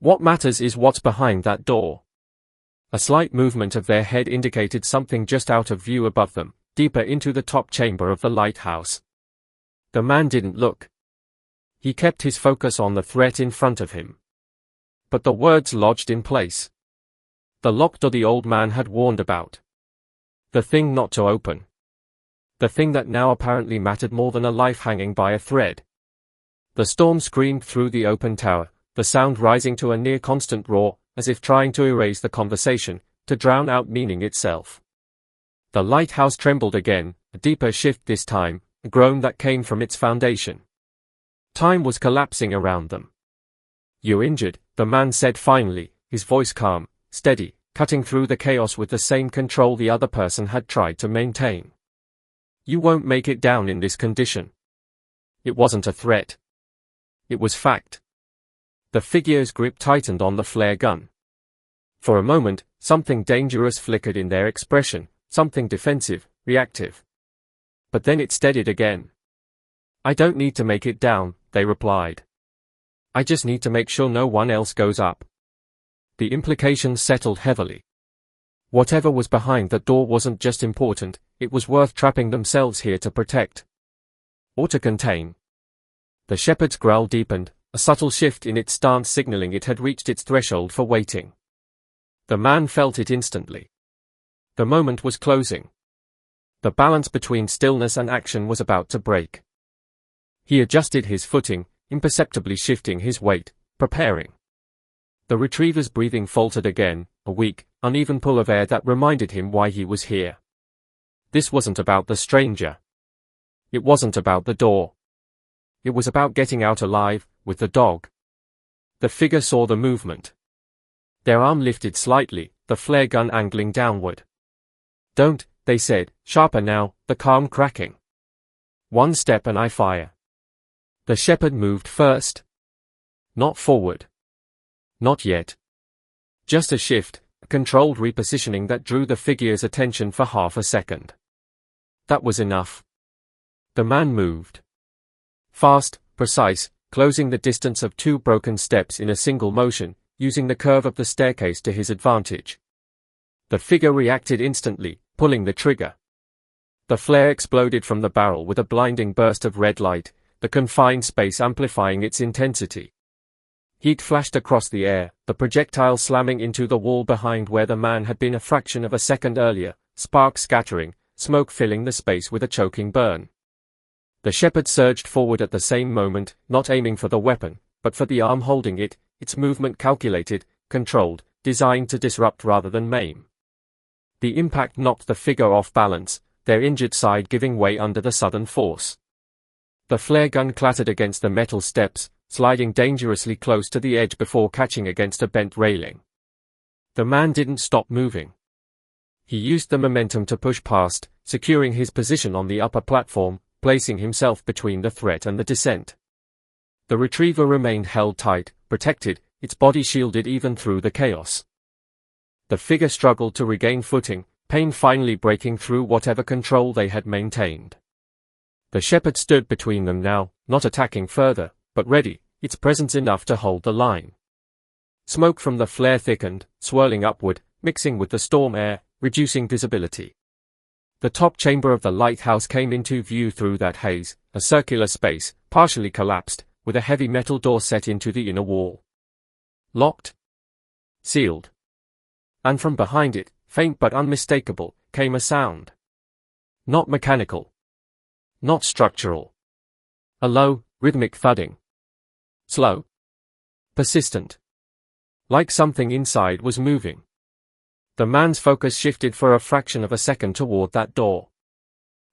What matters is what's behind that door. A slight movement of their head indicated something just out of view above them, deeper into the top chamber of the lighthouse. The man didn't look. He kept his focus on the threat in front of him. But the words lodged in place. The locked door the old man had warned about. The thing not to open. The thing that now apparently mattered more than a life hanging by a thread. The storm screamed through the open tower, the sound rising to a near constant roar, as if trying to erase the conversation, to drown out meaning itself. The lighthouse trembled again, a deeper shift this time, a groan that came from its foundation. Time was collapsing around them. "You're injured," the man said finally, his voice calm, steady, cutting through the chaos with the same control the other person had tried to maintain. "You won't make it down in this condition." It wasn't a threat. It was fact. The figure's grip tightened on the flare gun. For a moment, something dangerous flickered in their expression, something defensive, reactive. But then it steadied again. "I don't need to make it down," they replied. "I just need to make sure no one else goes up." The implications settled heavily. Whatever was behind that door wasn't just important, it was worth trapping themselves here to protect. Or to contain. The shepherd's growl deepened, a subtle shift in its stance signaling it had reached its threshold for waiting. The man felt it instantly. The moment was closing. The balance between stillness and action was about to break. He adjusted his footing, imperceptibly shifting his weight, preparing. The retriever's breathing faltered again, a weak, uneven pull of air that reminded him why he was here. This wasn't about the stranger. It wasn't about the door. It was about getting out alive, with the dog. The figure saw the movement. Their arm lifted slightly, the flare gun angling downward. "Don't," they said, sharper now, the calm cracking. "One step and I fire." The shepherd moved first. Not forward. Not yet. Just a shift, a controlled repositioning that drew the figure's attention for half a second. That was enough. The man moved. Fast, precise, closing the distance of 2 broken steps in a single motion, using the curve of the staircase to his advantage. The figure reacted instantly, pulling the trigger. The flare exploded from the barrel with a blinding burst of red light, the confined space amplifying its intensity. Heat flashed across the air, the projectile slamming into the wall behind where the man had been a fraction of a second earlier, sparks scattering, smoke filling the space with a choking burn. The shepherd surged forward at the same moment, not aiming for the weapon, but for the arm holding it, its movement calculated, controlled, designed to disrupt rather than maim. The impact knocked the figure off balance, their injured side giving way under the sudden force. The flare gun clattered against the metal steps, sliding dangerously close to the edge before catching against a bent railing. The man didn't stop moving. He used the momentum to push past, securing his position on the upper platform, placing himself between the threat and the descent. The retriever remained held tight, protected, its body shielded even through the chaos. The figure struggled to regain footing, pain finally breaking through whatever control they had maintained. The shepherd stood between them now, not attacking further, but ready, its presence enough to hold the line. Smoke from the flare thickened, swirling upward, mixing with the storm air, reducing visibility. The top chamber of the lighthouse came into view through that haze, a circular space, partially collapsed, with a heavy metal door set into the inner wall. Locked. Sealed. And from behind it, faint but unmistakable, came a sound. Not mechanical. Not structural. A low, rhythmic thudding. Slow. Persistent. Like something inside was moving. The man's focus shifted for a fraction of a second toward that door.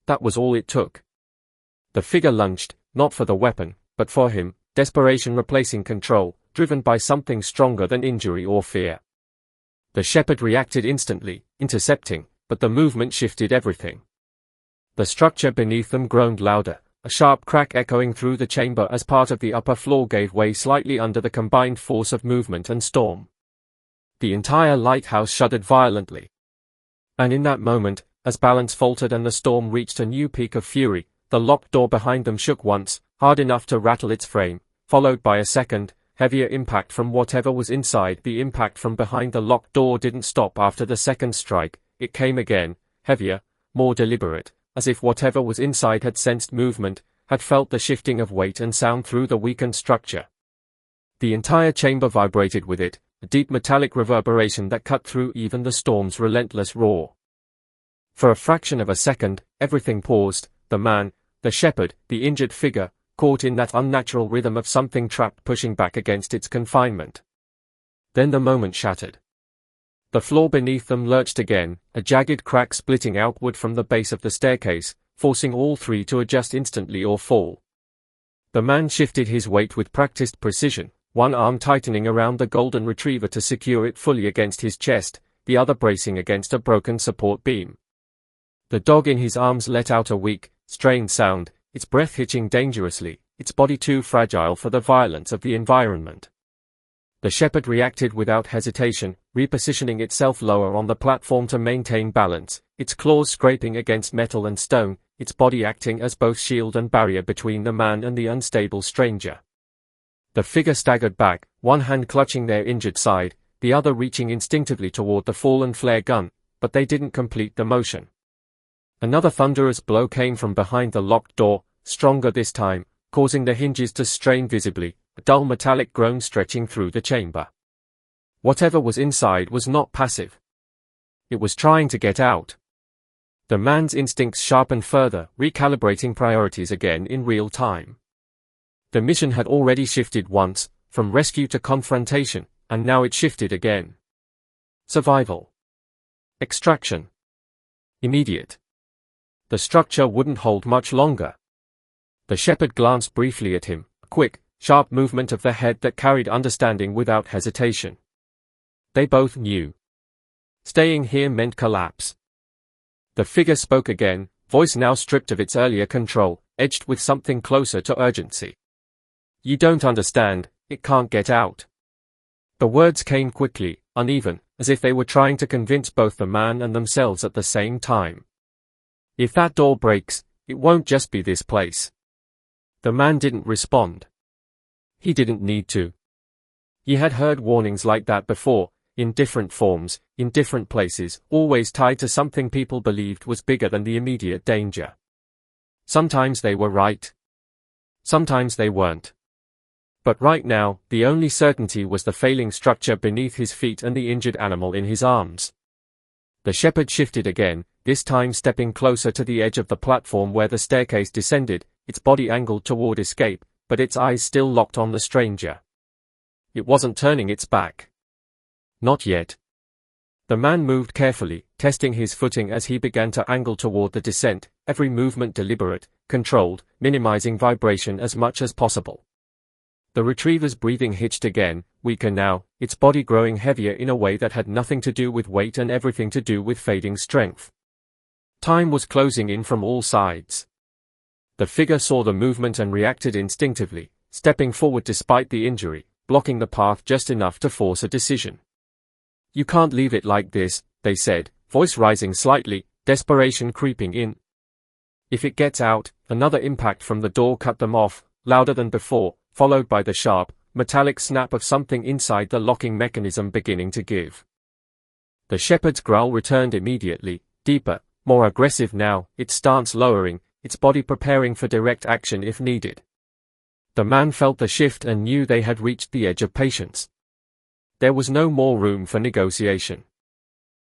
That was all it took. The figure lunged, not for the weapon, but for him, desperation replacing control, driven by something stronger than injury or fear. The shepherd reacted instantly, intercepting, but the movement shifted everything. The structure beneath them groaned louder, a sharp crack echoing through the chamber as part of the upper floor gave way slightly under the combined force of movement and storm. The entire lighthouse shuddered violently. And in that moment, as balance faltered and the storm reached a new peak of fury, the locked door behind them shook once, hard enough to rattle its frame, followed by a second, heavier impact from whatever was inside. The impact from behind the locked door didn't stop after the second strike. It came again, heavier, more deliberate, as if whatever was inside had sensed movement, had felt the shifting of weight and sound through the weakened structure. The entire chamber vibrated with it, a deep metallic reverberation that cut through even the storm's relentless roar. For a fraction of a second, everything paused, the man, the shepherd, the injured figure, caught in that unnatural rhythm of something trapped pushing back against its confinement. Then the moment shattered. The floor beneath them lurched again, a jagged crack splitting outward from the base of the staircase, forcing all three to adjust instantly or fall. The man shifted his weight with practiced precision, one arm tightening around the golden retriever to secure it fully against his chest, the other bracing against a broken support beam. The dog in his arms let out a weak, strained sound, its breath hitching dangerously, its body too fragile for the violence of the environment. The shepherd reacted without hesitation, repositioning itself lower on the platform to maintain balance, its claws scraping against metal and stone, its body acting as both shield and barrier between the man and the unstable stranger. The figure staggered back, one hand clutching their injured side, the other reaching instinctively toward the fallen flare gun, but they didn't complete the motion. Another thunderous blow came from behind the locked door, stronger this time, causing the hinges to strain visibly, a dull metallic groan stretching through the chamber. Whatever was inside was not passive. It was trying to get out. The man's instincts sharpened further, recalibrating priorities again in real time. The mission had already shifted once, from rescue to confrontation, and now it shifted again. Survival. Extraction. Immediate. The structure wouldn't hold much longer. The shepherd glanced briefly at him, a quick, sharp movement of the head that carried understanding without hesitation. They both knew. Staying here meant collapse. The figure spoke again, voice now stripped of its earlier control, edged with something closer to urgency. You don't understand, it can't get out. The words came quickly, uneven, as if they were trying to convince both the man and themselves at the same time. If that door breaks, it won't just be this place. The man didn't respond. He didn't need to. He had heard warnings like that before, in different forms, in different places, always tied to something people believed was bigger than the immediate danger. Sometimes they were right. Sometimes they weren't. But right now, the only certainty was the failing structure beneath his feet and the injured animal in his arms. The shepherd shifted again, this time stepping closer to the edge of the platform where the staircase descended, its body angled toward escape, but its eyes still locked on the stranger. It wasn't turning its back. Not yet. The man moved carefully, testing his footing as he began to angle toward the descent, every movement deliberate, controlled, minimizing vibration as much as possible. The retriever's breathing hitched again, weaker now, its body growing heavier in a way that had nothing to do with weight and everything to do with fading strength. Time was closing in from all sides. The figure saw the movement and reacted instinctively, stepping forward despite the injury, blocking the path just enough to force a decision. You can't leave it like this, they said, voice rising slightly, desperation creeping in. If it gets out, another impact from the door cut them off, louder than before, followed by the sharp, metallic snap of something inside the locking mechanism beginning to give. The shepherd's growl returned immediately, deeper, more aggressive now, its stance lowering, its body preparing for direct action if needed. The man felt the shift and knew they had reached the edge of patience. There was no more room for negotiation.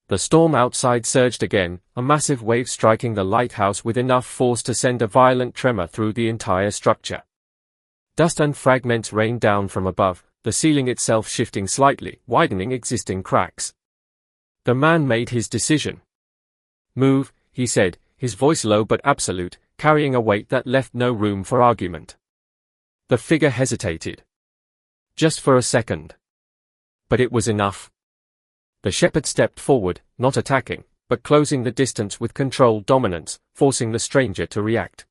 The storm outside surged again, a massive wave striking the lighthouse with enough force to send a violent tremor through the entire structure. Dust and fragments rained down from above, the ceiling itself shifting slightly, widening existing cracks. The man made his decision. "Move," he said, his voice low but absolute, carrying a weight that left no room for argument. The figure hesitated. Just for a second. But it was enough. The shepherd stepped forward, not attacking, but closing the distance with controlled dominance, forcing the stranger to react.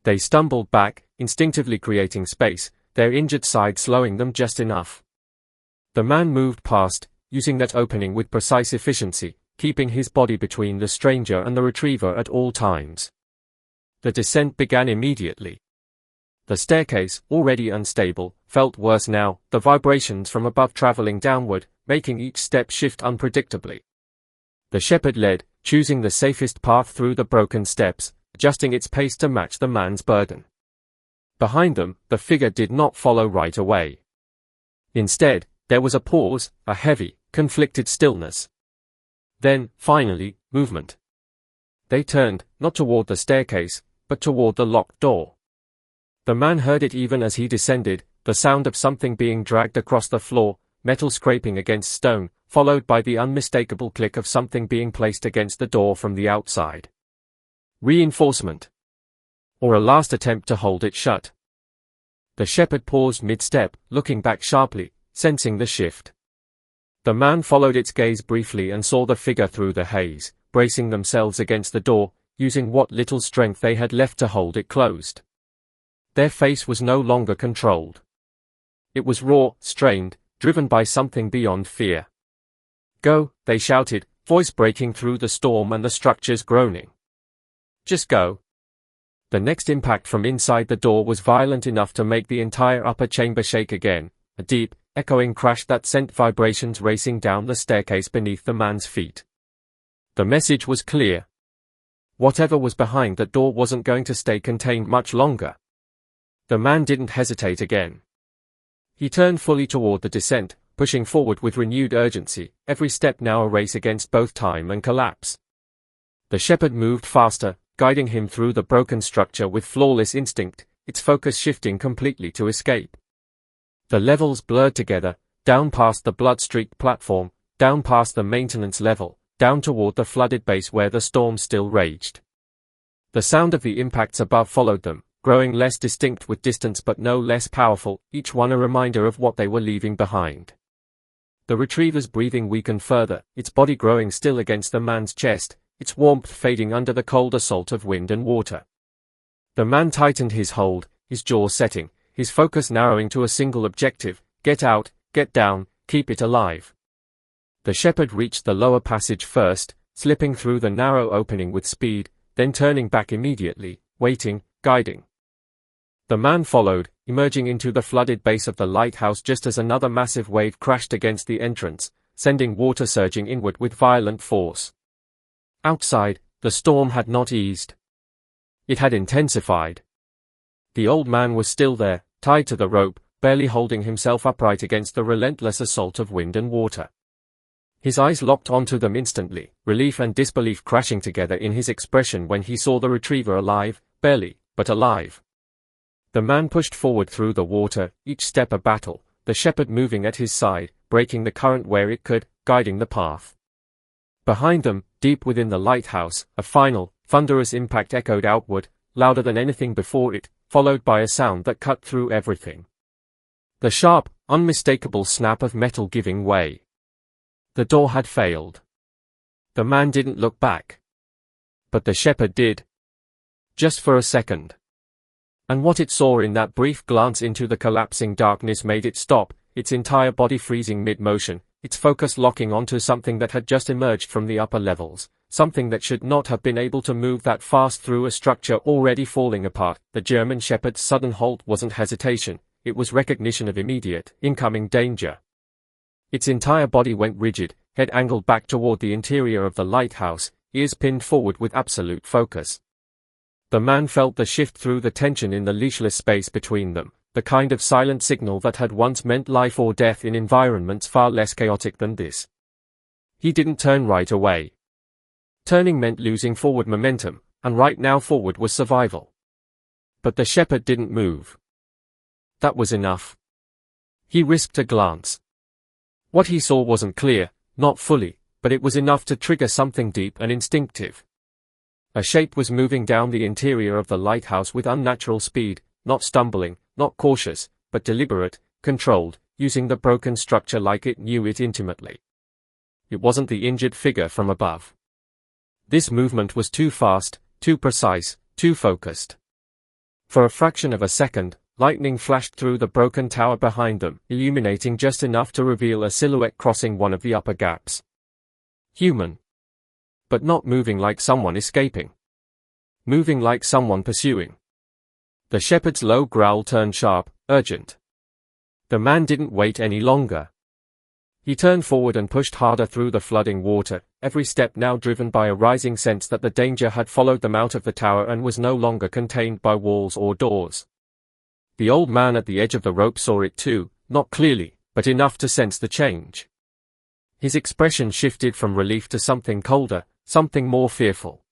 They stumbled back, instinctively creating space, their injured side slowing them just enough. The man moved past, using that opening with precise efficiency, keeping his body between the stranger and the retriever at all times. The descent began immediately. The staircase, already unstable, felt worse now, the vibrations from above traveling downward, making each step shift unpredictably. The shepherd led, choosing the safest path through the broken steps, adjusting its pace to match the man's burden. Behind them, the figure did not follow right away. Instead, there was a pause, a heavy, conflicted stillness. Then, finally, movement. They turned, not toward the staircase, but toward the locked door. The man heard it even as he descended, the sound of something being dragged across the floor, metal scraping against stone, followed by the unmistakable click of something being placed against the door from the outside. Reinforcement. Or a last attempt to hold it shut. The shepherd paused mid-step, looking back sharply, sensing the shift. The man followed its gaze briefly and saw the figure through the haze, bracing themselves against the door, using what little strength they had left to hold it closed. Their face was no longer controlled. It was raw, strained, driven by something beyond fear. "Go," they shouted, voice breaking through the storm and the structure's groaning. "Just go." The next impact from inside the door was violent enough to make the entire upper chamber shake again, a deep, echoing crash that sent vibrations racing down the staircase beneath the man's feet. The message was clear. Whatever was behind that door wasn't going to stay contained much longer. The man didn't hesitate again. He turned fully toward the descent, pushing forward with renewed urgency, every step now a race against both time and collapse. The shepherd moved faster, guiding him through the broken structure with flawless instinct, its focus shifting completely to escape. The levels blurred together, down past the blood-streaked platform, down past the maintenance level, down toward the flooded base where the storm still raged. The sound of the impacts above followed them, growing less distinct with distance but no less powerful, each one a reminder of what they were leaving behind. The retriever's breathing weakened further, its body growing still against the man's chest, its warmth fading under the cold assault of wind and water. The man tightened his hold, his jaw setting, his focus narrowing to a single objective: get out, get down, keep it alive. The shepherd reached the lower passage first, slipping through the narrow opening with speed, then turning back immediately, waiting, guiding. The man followed, emerging into the flooded base of the lighthouse just as another massive wave crashed against the entrance, sending water surging inward with violent force. Outside, the storm had not eased. It had intensified. The old man was still there, tied to the rope, barely holding himself upright against the relentless assault of wind and water. His eyes locked onto them instantly, relief and disbelief crashing together in his expression when he saw the retriever alive, barely, but alive. The man pushed forward through the water, each step a battle, the shepherd moving at his side, breaking the current where it could, guiding the path. Behind them, deep within the lighthouse, a final, thunderous impact echoed outward, louder than anything before it, followed by a sound that cut through everything. The sharp, unmistakable snap of metal giving way. The door had failed. The man didn't look back. But the shepherd did. Just for a second. And what it saw in that brief glance into the collapsing darkness made it stop, its entire body freezing mid-motion, its focus locking onto something that had just emerged from the upper levels, something that should not have been able to move that fast through a structure already falling apart. The German shepherd's sudden halt wasn't hesitation, it was recognition of immediate, incoming danger. Its entire body went rigid, head angled back toward the interior of the lighthouse, ears pinned forward with absolute focus. The man felt the shift through the tension in the leashless space between them, the kind of silent signal that had once meant life or death in environments far less chaotic than this. He didn't turn right away. Turning meant losing forward momentum, and right now forward was survival. But the shepherd didn't move. That was enough. He risked a glance. What he saw wasn't clear, not fully, but it was enough to trigger something deep and instinctive. A shape was moving down the interior of the lighthouse with unnatural speed, not stumbling, not cautious, but deliberate, controlled, using the broken structure like it knew it intimately. It wasn't the injured figure from above. This movement was too fast, too precise, too focused. For a fraction of a second, lightning flashed through the broken tower behind them, illuminating just enough to reveal a silhouette crossing one of the upper gaps. Human. But not moving like someone escaping. Moving like someone pursuing. The shepherd's low growl turned sharp, urgent. The man didn't wait any longer. He turned forward and pushed harder through the flooding water, every step now driven by a rising sense that the danger had followed them out of the tower and was no longer contained by walls or doors. The old man at the edge of the rope saw it too, not clearly, but enough to sense the change. His expression shifted from relief to something colder, something more fearful.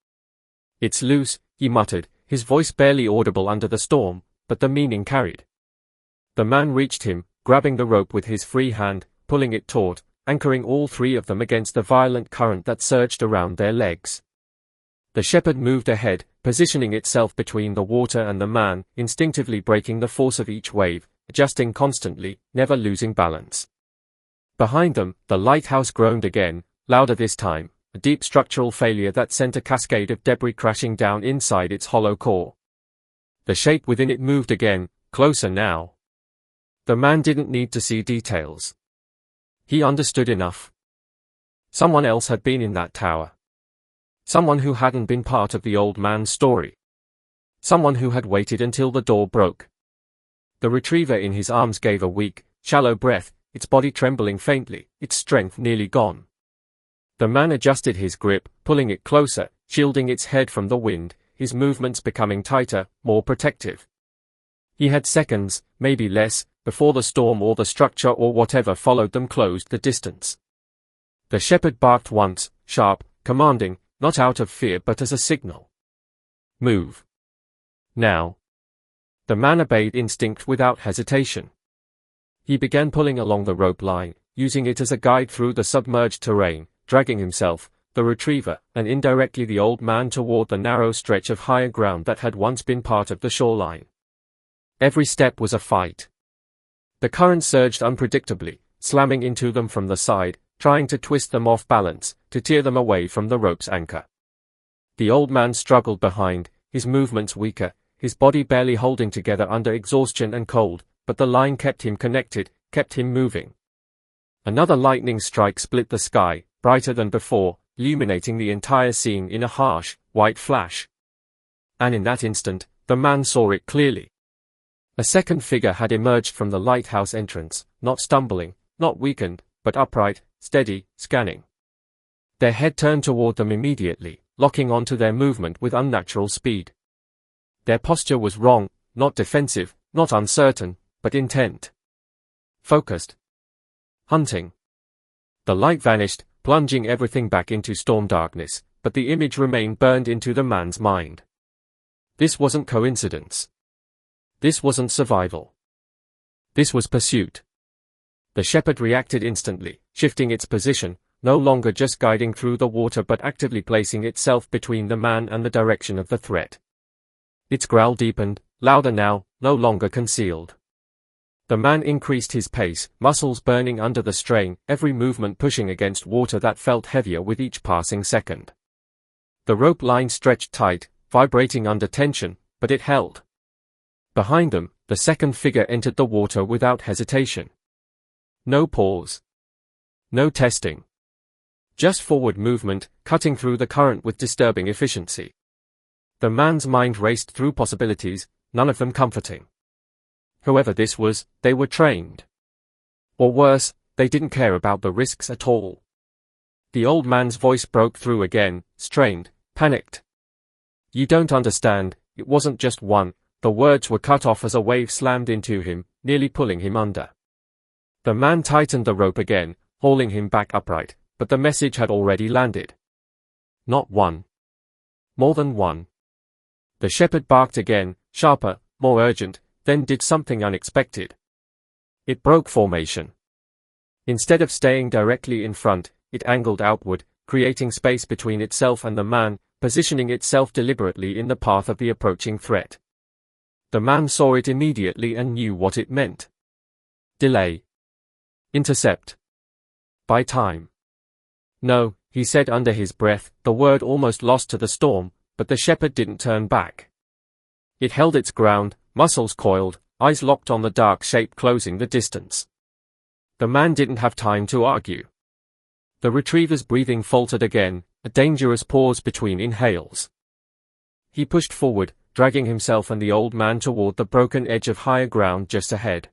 "It's loose," he muttered, his voice barely audible under the storm, but the meaning carried. The man reached him, grabbing the rope with his free hand, pulling it taut, anchoring all three of them against the violent current that surged around their legs. The shepherd moved ahead, positioning itself between the water and the man, instinctively breaking the force of each wave, adjusting constantly, never losing balance. Behind them, the lighthouse groaned again, louder this time, a deep structural failure that sent a cascade of debris crashing down inside its hollow core. The shape within it moved again, closer now. The man didn't need to see details. He understood enough. Someone else had been in that tower. Someone who hadn't been part of the old man's story. Someone who had waited until the door broke. The retriever in his arms gave a weak, shallow breath, its body trembling faintly, its strength nearly gone. The man adjusted his grip, pulling it closer, shielding its head from the wind, his movements becoming tighter, more protective. He had seconds, maybe less, before the storm or the structure or whatever followed them closed the distance. The shepherd barked once, sharp, commanding, not out of fear but as a signal. "Move. Now." The man obeyed instinct without hesitation. He began pulling along the rope line, using it as a guide through the submerged terrain, dragging himself, the retriever, and indirectly the old man toward the narrow stretch of higher ground that had once been part of the shoreline. Every step was a fight. The current surged unpredictably, slamming into them from the side, trying to twist them off balance, to tear them away from the rope's anchor. The old man struggled behind, his movements weaker, his body barely holding together under exhaustion and cold, but the line kept him connected, kept him moving. Another lightning strike split the sky, brighter than before, illuminating the entire scene in a harsh, white flash. And in that instant, the man saw it clearly. A second figure had emerged from the lighthouse entrance, not stumbling, not weakened, but upright, steady, scanning. Their head turned toward them immediately, locking onto their movement with unnatural speed. Their posture was wrong, not defensive, not uncertain, but intent. Focused. Hunting. The light vanished, plunging everything back into storm darkness, but the image remained burned into the man's mind. This wasn't coincidence. This wasn't survival. This was pursuit. The shepherd reacted instantly, shifting its position, no longer just guiding through the water but actively placing itself between the man and the direction of the threat. Its growl deepened, louder now, no longer concealed. The man increased his pace, muscles burning under the strain, every movement pushing against water that felt heavier with each passing second. The rope line stretched tight, vibrating under tension, but it held. Behind them, the second figure entered the water without hesitation. No pause. No testing. Just forward movement, cutting through the current with disturbing efficiency. The man's mind raced through possibilities, none of them comforting. Whoever this was, they were trained. Or worse, they didn't care about the risks at all. The old man's voice broke through again, strained, panicked. "You don't understand, it wasn't just one." The words were cut off as a wave slammed into him, nearly pulling him under. The man tightened the rope again, hauling him back upright, but the message had already landed. Not one. More than one. The shepherd barked again, sharper, more urgent, then did something unexpected. It broke formation. Instead of staying directly in front, it angled outward, creating space between itself and the man, positioning itself deliberately in the path of the approaching threat. The man saw it immediately and knew what it meant. Delay. Intercept. Buy time. No, he said under his breath, the word almost lost to the storm, but the shepherd didn't turn back. It held its ground, muscles coiled, eyes locked on the dark shape closing the distance. The man didn't have time to argue. The retriever's breathing faltered again, a dangerous pause between inhales. He pushed forward, dragging himself and the old man toward the broken edge of higher ground just ahead.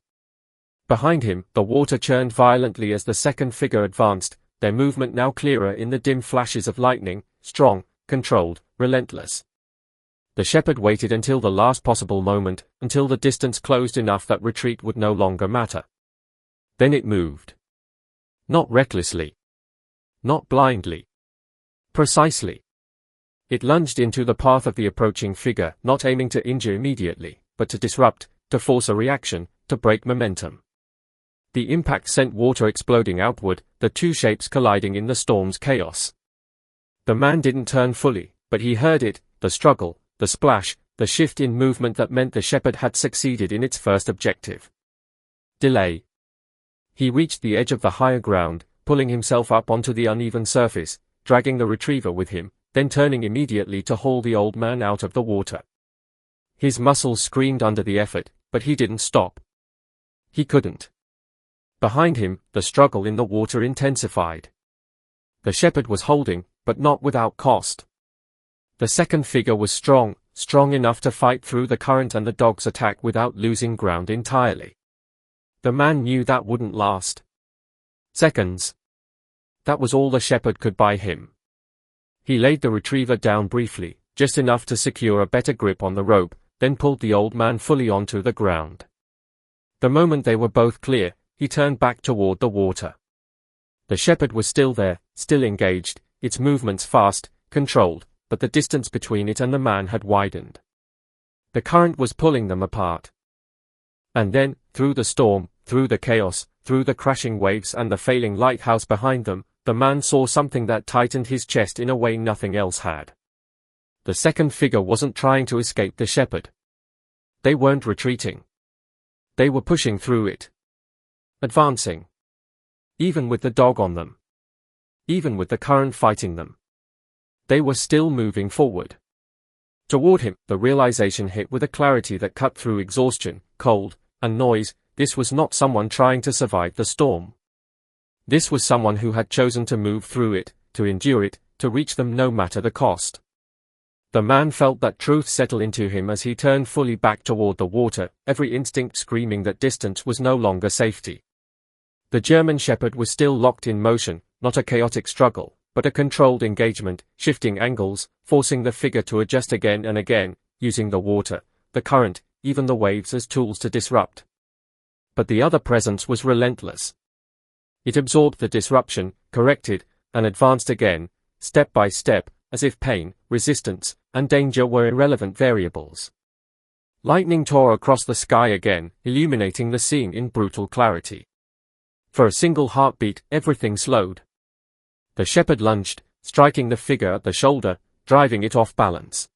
Behind him, the water churned violently as the second figure advanced, their movement now clearer in the dim flashes of lightning, strong, controlled, relentless. The shepherd waited until the last possible moment, until the distance closed enough that retreat would no longer matter. Then it moved. Not recklessly. Not blindly. Precisely. It lunged into the path of the approaching figure, not aiming to injure immediately, but to disrupt, to force a reaction, to break momentum. The impact sent water exploding outward, the two shapes colliding in the storm's chaos. The man didn't turn fully, but he heard it, the struggle, the splash, the shift in movement that meant the shepherd had succeeded in its first objective. Delay. He reached the edge of the higher ground, pulling himself up onto the uneven surface, dragging the retriever with him, then turning immediately to haul the old man out of the water. His muscles screamed under the effort, but he didn't stop. He couldn't. Behind him, the struggle in the water intensified. The shepherd was holding, but not without cost. The second figure was strong, strong enough to fight through the current and the dog's attack without losing ground entirely. The man knew that wouldn't last. Seconds. That was all the shepherd could buy him. He laid the retriever down briefly, just enough to secure a better grip on the rope, then pulled the old man fully onto the ground. The moment they were both clear, he turned back toward the water. The shepherd was still there, still engaged, its movements fast, controlled, but the distance between it and the man had widened. The current was pulling them apart. And then, through the storm, through the chaos, through the crashing waves and the failing lighthouse behind them, the man saw something that tightened his chest in a way nothing else had. The second figure wasn't trying to escape the shepherd. They weren't retreating. They were pushing through it. Advancing. Even with the dog on them. Even with the current fighting them. They were still moving forward. Toward him, the realization hit with a clarity that cut through exhaustion, cold, and noise. This was not someone trying to survive the storm. This was someone who had chosen to move through it, to endure it, to reach them no matter the cost. The man felt that truth settle into him as he turned fully back toward the water, every instinct screaming that distance was no longer safety. The German shepherd was still locked in motion, not a chaotic struggle, but a controlled engagement, shifting angles, forcing the figure to adjust again and again, using the water, the current, even the waves as tools to disrupt. But the other presence was relentless. It absorbed the disruption, corrected, and advanced again, step by step, as if pain, resistance, and danger were irrelevant variables. Lightning tore across the sky again, illuminating the scene in brutal clarity. For a single heartbeat, everything slowed. The shepherd lunged, striking the figure at the shoulder, driving it off balance.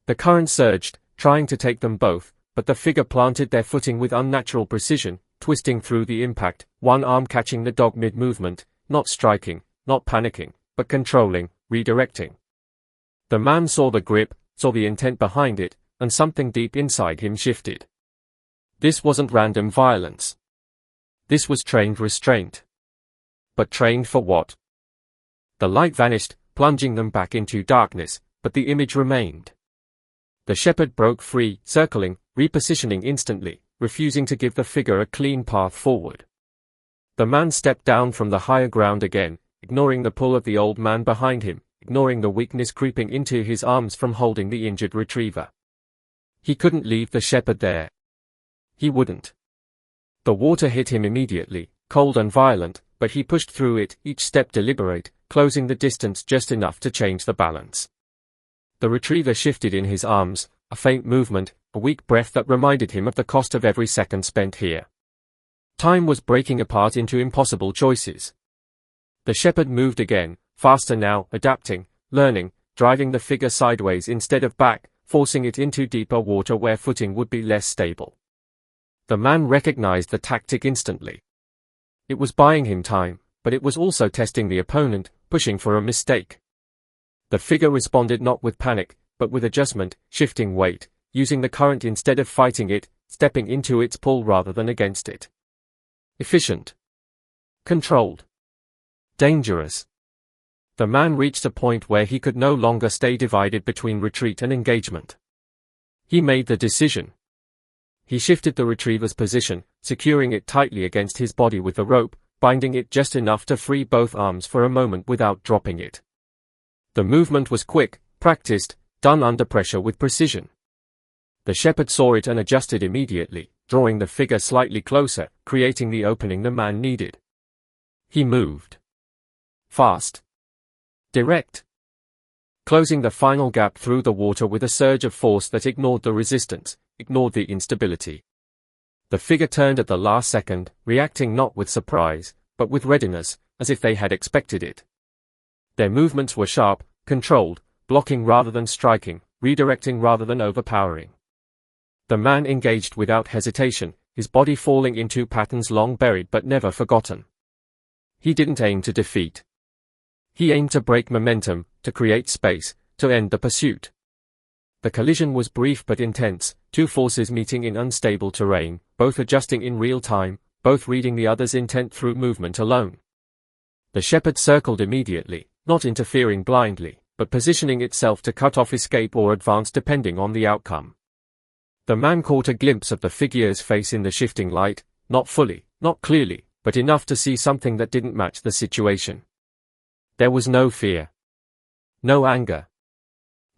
The current surged, trying to take them both, but the figure planted their footing with unnatural precision, twisting through the impact, one arm catching the dog mid-movement, not striking, not panicking, but controlling, redirecting. The man saw the grip, saw the intent behind it, and something deep inside him shifted. This wasn't random violence. This was trained restraint. But trained for what? The light vanished, plunging them back into darkness, but the image remained. The shepherd broke free, circling, repositioning instantly, refusing to give the figure a clean path forward. The man stepped down from the higher ground again, ignoring the pull of the old man behind him, ignoring the weakness creeping into his arms from holding the injured retriever. He couldn't leave the shepherd there. He wouldn't. The water hit him immediately, cold and violent, but he pushed through it, each step deliberate, closing the distance just enough to change the balance. The retriever shifted in his arms, a faint movement, a weak breath that reminded him of the cost of every second spent here. Time was breaking apart into impossible choices. The shepherd moved again, faster now, adapting, learning, driving the figure sideways instead of back, forcing it into deeper water where footing would be less stable. The man recognized the tactic instantly. It was buying him time, but it was also testing the opponent, pushing for a mistake. The figure responded not with panic, but with adjustment, shifting weight, using the current instead of fighting it, stepping into its pull rather than against it. Efficient. Controlled. Dangerous. The man reached a point where he could no longer stay divided between retreat and engagement. He made the decision. He shifted the retriever's position, securing it tightly against his body with the rope, binding it just enough to free both arms for a moment without dropping it. The movement was quick, practiced, done under pressure with precision. The shepherd saw it and adjusted immediately, drawing the figure slightly closer, creating the opening the man needed. He moved. Fast. Direct. Closing the final gap through the water with a surge of force that ignored the resistance, ignored the instability. The figure turned at the last second, reacting not with surprise, but with readiness, as if they had expected it. Their movements were sharp, controlled, blocking rather than striking, redirecting rather than overpowering. The man engaged without hesitation, his body falling into patterns long buried but never forgotten. He didn't aim to defeat. He aimed to break momentum, to create space, to end the pursuit. The collision was brief but intense, two forces meeting in unstable terrain, both adjusting in real time, both reading the other's intent through movement alone. The shepherd circled immediately, not interfering blindly, but positioning itself to cut off escape or advance depending on the outcome. The man caught a glimpse of the figure's face in the shifting light, not fully, not clearly, but enough to see something that didn't match the situation. There was no fear. No anger.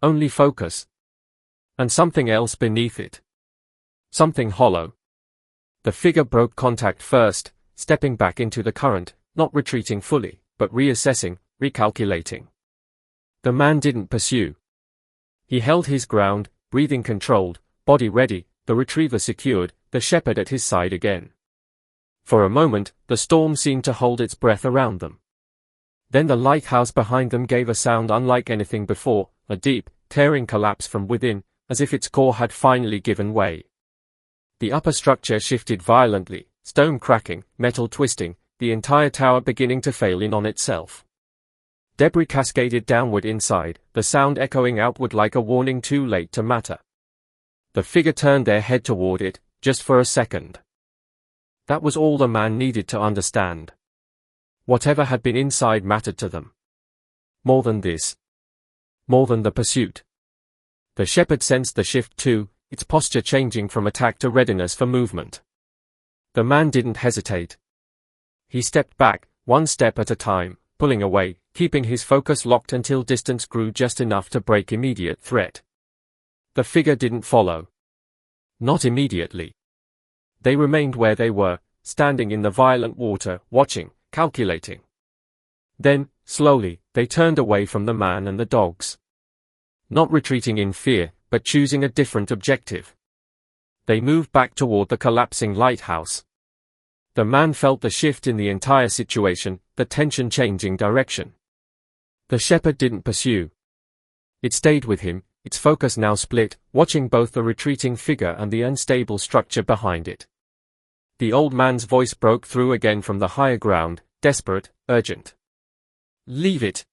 Only focus. And something else beneath it. Something hollow. The figure broke contact first, stepping back into the current, not retreating fully, but reassessing, recalculating. The man didn't pursue. He held his ground, breathing controlled, body ready, the retriever secured, the shepherd at his side again. For a moment, the storm seemed to hold its breath around them. Then the lighthouse behind them gave a sound unlike anything before, a deep, tearing collapse from within, as if its core had finally given way. The upper structure shifted violently, stone cracking, metal twisting, the entire tower beginning to fail in on itself. Debris cascaded downward inside, the sound echoing outward like a warning too late to matter. The figure turned their head toward it, just for a second. That was all the man needed to understand. Whatever had been inside mattered to them. More than this. More than the pursuit. The shepherd sensed the shift too, its posture changing from attack to readiness for movement. The man didn't hesitate. He stepped back, one step at a time, pulling away, keeping his focus locked until distance grew just enough to break immediate threat. The figure didn't follow. Not immediately. They remained where they were, standing in the violent water, watching, calculating. Then, slowly, they turned away from the man and the dogs. Not retreating in fear, but choosing a different objective. They moved back toward the collapsing lighthouse. The man felt the shift in the entire situation, the tension changing direction. The shepherd didn't pursue. It stayed with him, its focus now split, watching both the retreating figure and the unstable structure behind it. The old man's voice broke through again from the higher ground, desperate, urgent. Leave it.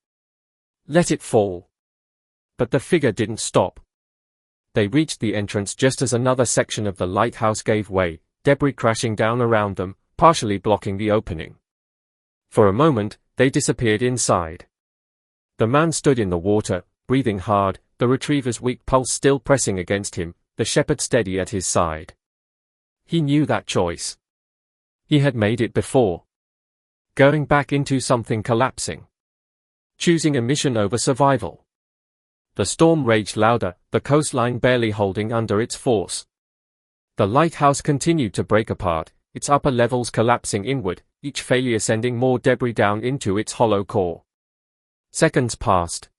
Let it fall. But the figure didn't stop. They reached the entrance just as another section of the lighthouse gave way, debris crashing down around them, partially blocking the opening. For a moment, they disappeared inside. The man stood in the water, breathing hard, the retriever's weak pulse still pressing against him, the shepherd steady at his side. He knew that choice. He had made it before. Going back into something collapsing. Choosing a mission over survival. The storm raged louder, the coastline barely holding under its force. The lighthouse continued to break apart, its upper levels collapsing inward, each failure sending more debris down into its hollow core. Seconds passed.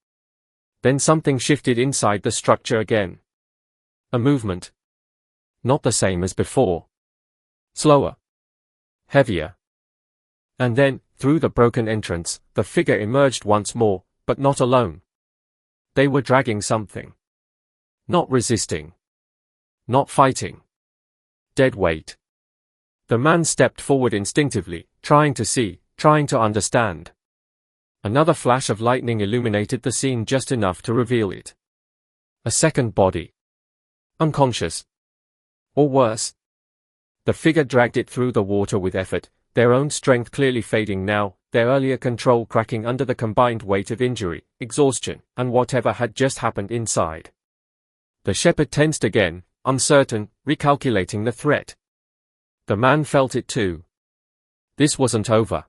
Then something shifted inside the structure again. A movement. Not the same as before. Slower. Heavier. And then, through the broken entrance, the figure emerged once more, but not alone. They were dragging something. Not resisting. Not fighting. Dead weight. The man stepped forward instinctively, trying to see, trying to understand. Another flash of lightning illuminated the scene just enough to reveal it. A second body. Unconscious. Or worse. The figure dragged it through the water with effort, their own strength clearly fading now, their earlier control cracking under the combined weight of injury, exhaustion, and whatever had just happened inside. The shepherd tensed again, uncertain, recalculating the threat. The man felt it too. This wasn't over.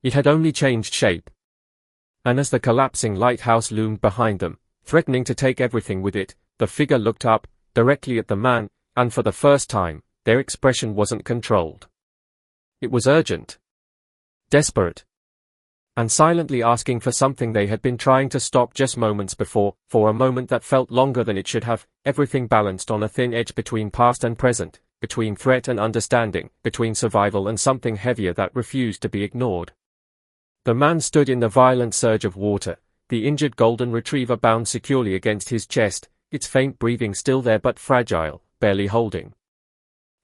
It had only changed shape. And as the collapsing lighthouse loomed behind them, threatening to take everything with it, the figure looked up, directly at the man, and for the first time, their expression wasn't controlled. It was urgent. Desperate. And silently asking for something they had been trying to stop just moments before, for a moment that felt longer than it should have, everything balanced on a thin edge between past and present, between threat and understanding, between survival and something heavier that refused to be ignored. The man stood in the violent surge of water, the injured golden retriever bound securely against his chest, its faint breathing still there but fragile, barely holding.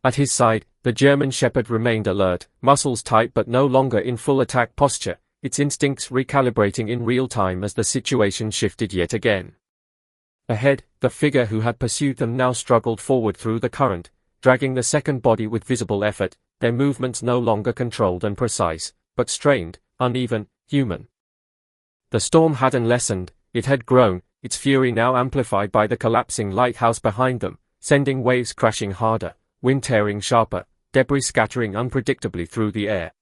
At his side, the German shepherd remained alert, muscles tight but no longer in full attack posture, its instincts recalibrating in real time as the situation shifted yet again. Ahead, the figure who had pursued them now struggled forward through the current, dragging the second body with visible effort, their movements no longer controlled and precise, but strained, uneven, human. The storm hadn't lessened, it had grown, its fury now amplified by the collapsing lighthouse behind them, sending waves crashing harder, wind tearing sharper, debris scattering unpredictably through the air.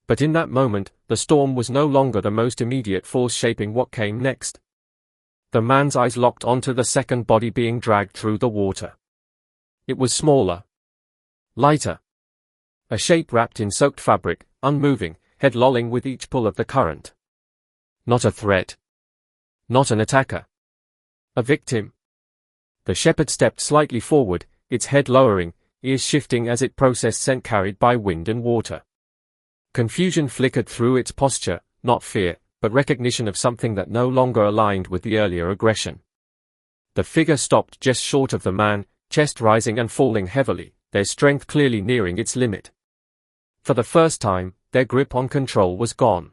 But in that moment, the storm was no longer the most immediate force shaping what came next. The man's eyes locked onto the second body being dragged through the water. It was smaller. Lighter. A shape wrapped in soaked fabric, unmoving, head lolling with each pull of the current. Not a threat. Not an attacker. A victim. The shepherd stepped slightly forward, its head lowering, ears shifting as it processed scent carried by wind and water. Confusion flickered through its posture, not fear, but recognition of something that no longer aligned with the earlier aggression. The figure stopped just short of the man, chest rising and falling heavily, their strength clearly nearing its limit. For the first time, their grip on control was gone.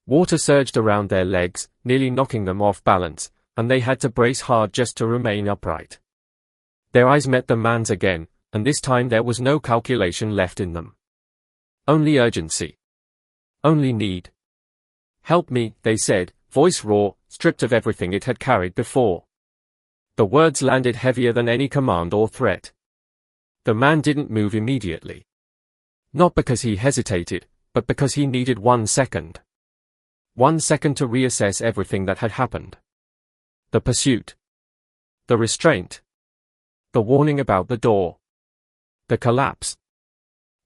Water surged around their legs, nearly knocking them off balance, and they had to brace hard just to remain upright. Their eyes met the man's again, and this time there was no calculation left in them. Only urgency. Only need. "Help me," they said, voice raw, stripped of everything it had carried before. The words landed heavier than any command or threat. The man didn't move immediately. Not because he hesitated, but because he needed 1 second. 1 second to reassess everything that had happened. The pursuit. The restraint. The warning about the door. The collapse.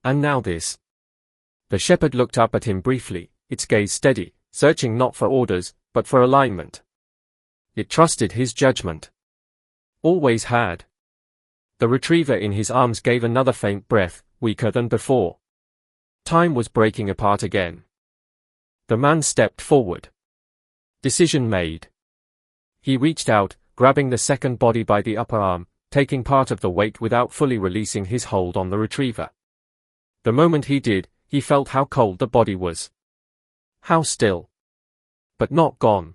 And now this. The shepherd looked up at him briefly, its gaze steady, searching not for orders, but for alignment. It trusted his judgment. Always had. The retriever in his arms gave another faint breath, weaker than before. Time was breaking apart again. The man stepped forward. Decision made. He reached out, grabbing the second body by the upper arm, taking part of the weight without fully releasing his hold on the retriever. The moment he did, he felt how cold the body was. How still. But not gone.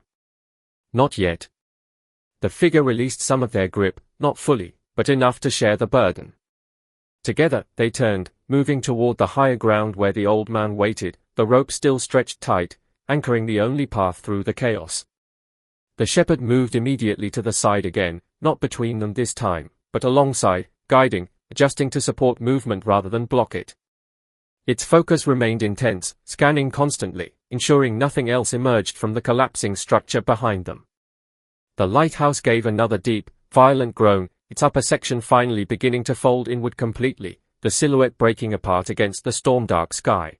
Not yet. The figure released some of their grip, not fully, but enough to share the burden. Together, they turned, moving toward the higher ground where the old man waited, the rope still stretched tight, anchoring the only path through the chaos. The shepherd moved immediately to the side again, not between them this time, but alongside, guiding, adjusting to support movement rather than block it. Its focus remained intense, scanning constantly, ensuring nothing else emerged from the collapsing structure behind them. The lighthouse gave another deep, violent groan, its upper section finally beginning to fold inward completely, the silhouette breaking apart against the storm-dark sky.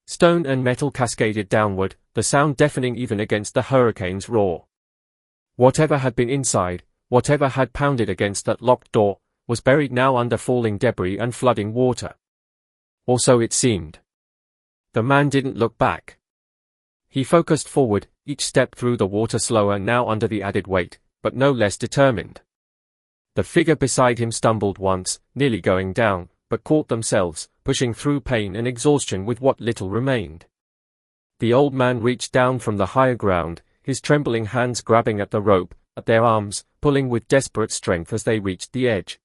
Stone and metal cascaded downward, the sound deafening even against the hurricane's roar. Whatever had been inside, whatever had pounded against that locked door, was buried now under falling debris and flooding water. Or so it seemed. The man didn't look back. He focused forward, each step through the water slower now under the added weight, but no less determined. The figure beside him stumbled once, nearly going down, but caught themselves, pushing through pain and exhaustion with what little remained. The old man reached down from the higher ground, his trembling hands grabbing at the rope, at their arms, pulling with desperate strength as they reached the edge.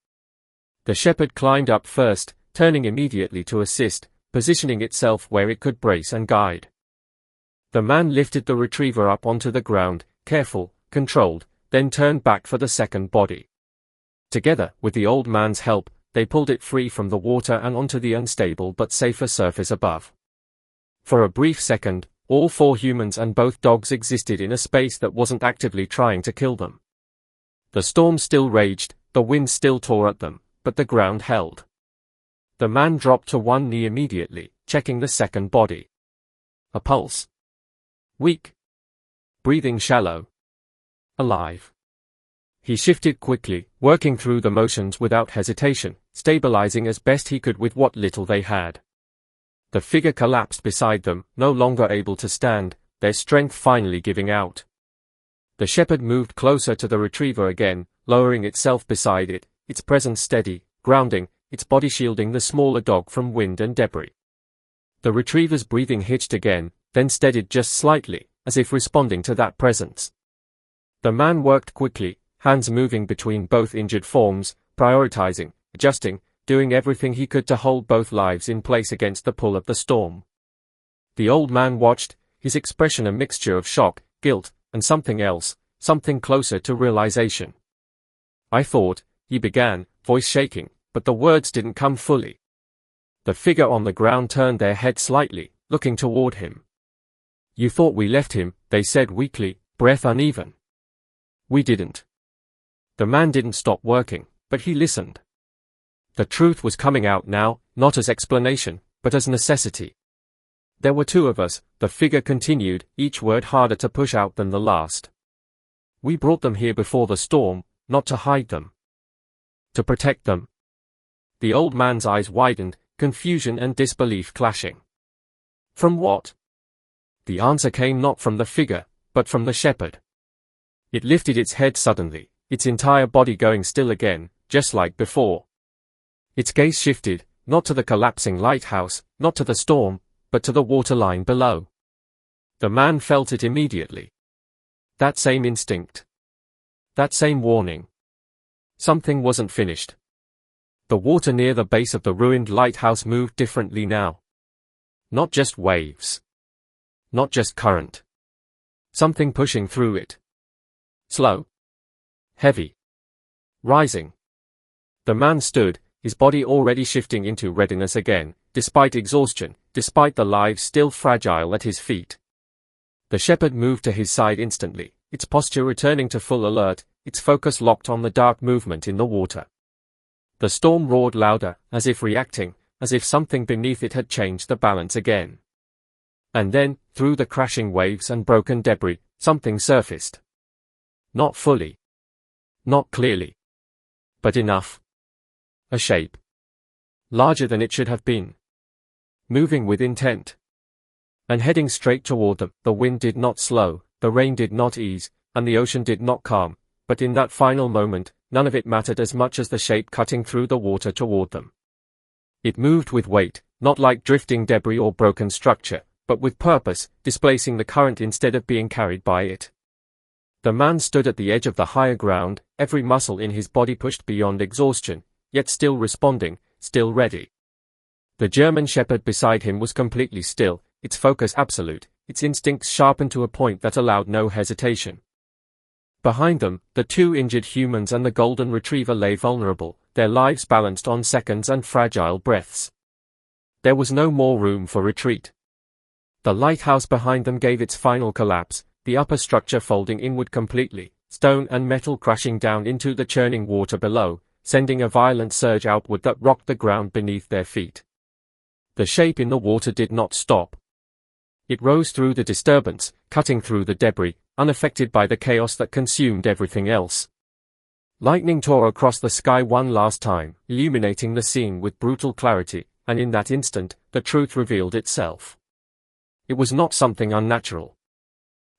The shepherd climbed up first, turning immediately to assist, positioning itself where it could brace and guide. The man lifted the retriever up onto the ground, careful, controlled, then turned back for the second body. Together, with the old man's help, they pulled it free from the water and onto the unstable but safer surface above. For a brief second, all four humans and both dogs existed in a space that wasn't actively trying to kill them. The storm still raged, the wind still tore at them, but the ground held. The man dropped to one knee immediately, checking the second body. A pulse. Weak. Breathing shallow. Alive. He shifted quickly, working through the motions without hesitation, stabilizing as best he could with what little they had. The figure collapsed beside them, no longer able to stand, their strength finally giving out. The shepherd moved closer to the retriever again, lowering itself beside it, its presence steady, grounding, its body shielding the smaller dog from wind and debris. The retriever's breathing hitched again, then steadied just slightly, as if responding to that presence. The man worked quickly, hands moving between both injured forms, prioritizing, adjusting, doing everything he could to hold both lives in place against the pull of the storm. The old man watched, his expression a mixture of shock, guilt, and something else, something closer to realization. "I thought," he began, voice shaking, but the words didn't come fully. The figure on the ground turned their head slightly, looking toward him. "You thought we left him," they said weakly, breath uneven. "We didn't." The man didn't stop working, but he listened. The truth was coming out now, not as explanation, but as necessity. "There were two of us," the figure continued, each word harder to push out than the last. "We brought them here before the storm, not to hide them. To protect them." The old man's eyes widened, confusion and disbelief clashing. "From what?" The answer came not from the figure, but from the shepherd. It lifted its head suddenly, its entire body going still again, just like before. Its gaze shifted, not to the collapsing lighthouse, not to the storm, but to the waterline below. The man felt it immediately. That same instinct. That same warning. Something wasn't finished. The water near the base of the ruined lighthouse moved differently now. Not just waves. Not just current. Something pushing through it. Slow. Heavy. Rising. The man stood, his body already shifting into readiness again, despite exhaustion, despite the lives still fragile at his feet. The shepherd moved to his side instantly, its posture returning to full alert, its focus locked on the dark movement in the water. The storm roared louder, as if reacting, as if something beneath it had changed the balance again. And then, through the crashing waves and broken debris, something surfaced. Not fully. Not clearly. But enough. A shape. Larger than it should have been. Moving with intent. And heading straight toward them. The wind did not slow, the rain did not ease, and the ocean did not calm, but in that final moment, none of it mattered as much as the shape cutting through the water toward them. It moved with weight, not like drifting debris or broken structure, but with purpose, displacing the current instead of being carried by it. The man stood at the edge of the higher ground, every muscle in his body pushed beyond exhaustion, yet still responding, still ready. The German shepherd beside him was completely still, its focus absolute, its instincts sharpened to a point that allowed no hesitation. Behind them, the two injured humans and the golden retriever lay vulnerable, their lives balanced on seconds and fragile breaths. There was no more room for retreat. The lighthouse behind them gave its final collapse, the upper structure folding inward completely, stone and metal crashing down into the churning water below, sending a violent surge outward that rocked the ground beneath their feet. The shape in the water did not stop. It rose through the disturbance, cutting through the debris, unaffected by the chaos that consumed everything else. Lightning tore across the sky one last time, illuminating the scene with brutal clarity, and in that instant, the truth revealed itself. It was not something unnatural.